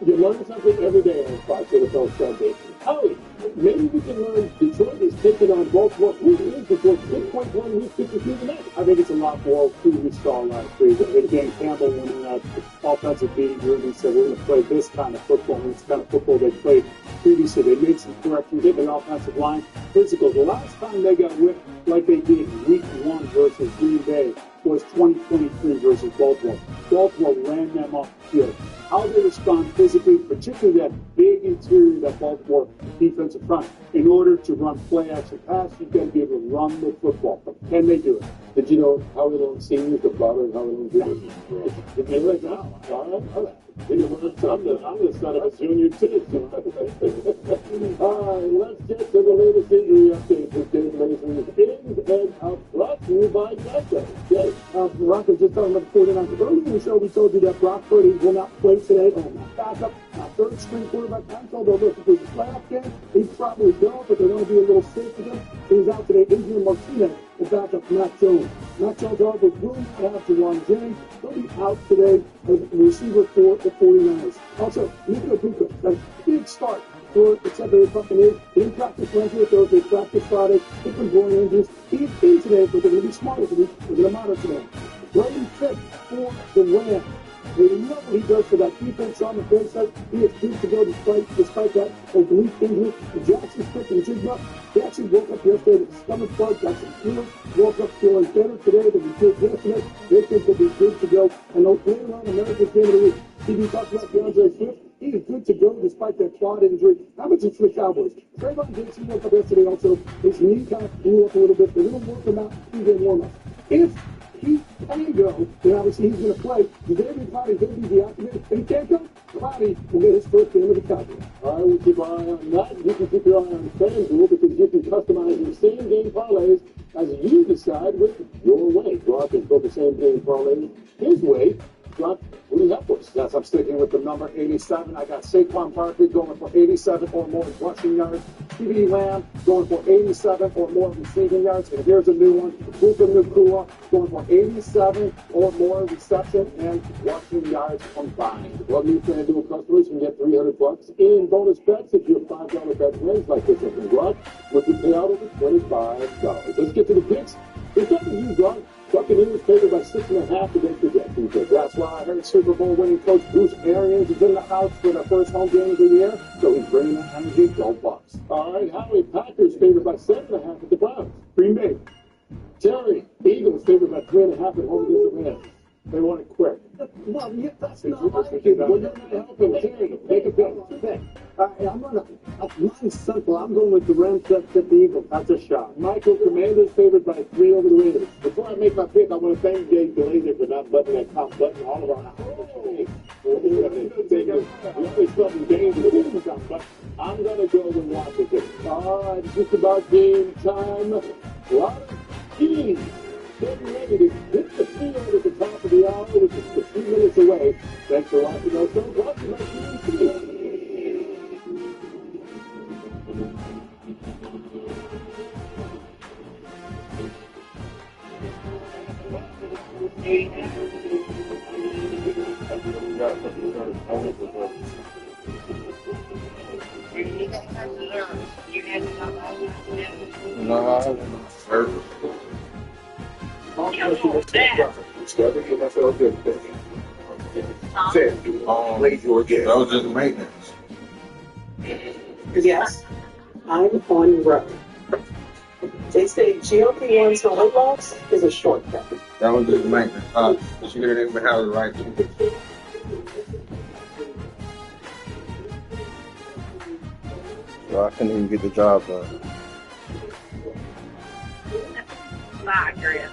You learn something every day on Fox NFL Sunday. Howie, maybe we can learn Detroit is taking on Baltimore. Who is Detroit? 6.1 week 53 tonight. I think it's a lot more who we saw last week. Again, Campbell winning that offensive beat. Ruben said we're going to play this kind of football. And it's the kind of football they played previously. They made some corrections in the offensive line. Physical. The last time they got whipped like they did week 1 versus Green Bay was 2023 versus Baltimore. Baltimore ran them off the field. How they respond physically, particularly that big interior, that Baltimore defensive front. In order to run play action pass, you've got to be able to run the football. Can they do it? Did you know Howie Long Sr. the father of Howie Long Jr.? Did you like that? All right. I'm the son of a junior too. All right, let's get to the latest injury update with Dave Mason's ins and outs, brought to you by Geico. Yes. Broncos just talking about the 49ers. Earlier in the show, we told you that Brock Purdy will not play today. Not backup, not third string quarterback. I told them, look, if it's a playoff game, he probably don't, but they're going to be a little safe with him. He's out today. Adrian Martinez will back up Matt Jones. Matt Jones, however, will not have Jawan Jennings. He'll be out today as a receiver for the 49ers. Also, Nico Bucco, a big start for the Tampa Bay Buccaneers. He didn't practice Wednesday, Thursday, practice Friday. Different groin injuries. He's in today, but they're going to be smarter today. They're going to monitor him. Brandon Fitt for the Rams. They love what he does for that defense on the defense side. He is good to go despite that oblique injury. Jackson's quick and jigged up. He actually woke up yesterday with his stomach bug, got some flu, woke up feeling better today than he did yesterday. They think he'll be good to go. And later on, America's Game of the Week, TV talks about DeAndre Swift. He is good to go despite that quad injury. How much is for the Cowboys? Trayvon Diggs woke up yesterday also. His knee kind of blew up a little bit. They're going to work him out pre-game warm-up. If he can go, then obviously he's going to play. David Clowney's going to be deactivated. If he can't go, Clowney will get his first game of the Cowboys. All right, we'll keep our eye on that. You can keep your eye on FanDuel because you can customize your same-game parlays as you decide with your way. Brock has built the same-game parlay his way. Brock, what do you have for us? Yes, I'm sticking with the number 87. I got Saquon Barkley going for 87 or more rushing yards. CeeDee Lamb going for 87 or more receiving yards. And here's a new one. Puka Nacua going for 87 or more reception and rushing yards combined. Well, new FanDuel customers can get $300 in bonus bets if your $5 bet wins like this one, Brock, which would pay out over $25. Let's get to the picks. It's up to you, Brock. Buccaneers favored by 6.5 against the Jets. That's why I heard Super Bowl winning coach Bruce Arians is in the house for the first home game of the year, so he's bringing that energy. Go Bucs. All right, Howie, Packers favored by 7.5 at the Browns. Green Bay Terry, Eagles favored by 3.5 at home against the Rams. They want it quick. No, that's not like it. We're going to help him. Terry, make a pick. Mine's simple. I'm going with the Rams to the Eagles. That's a shot. Michael, Commanders favored by 3 over the Raiders. Before I make my pick, I want to thank Jay Glazer for not buttoning that top button all of our we always felt in danger, but I'm going to go with Washington. It's just about game time. A lot of teams getting ready to hit the field at the top of the hour, which is a few minutes away. Thanks for watching us. Don't watch my TV. No, I was nervous. That was just maintenance. Yes, I'm on road. They say GLP-1s for weight loss is a shortcut. That was just maintenance. But you didn't even have the right to. So I couldn't even get the job done. Not Chris.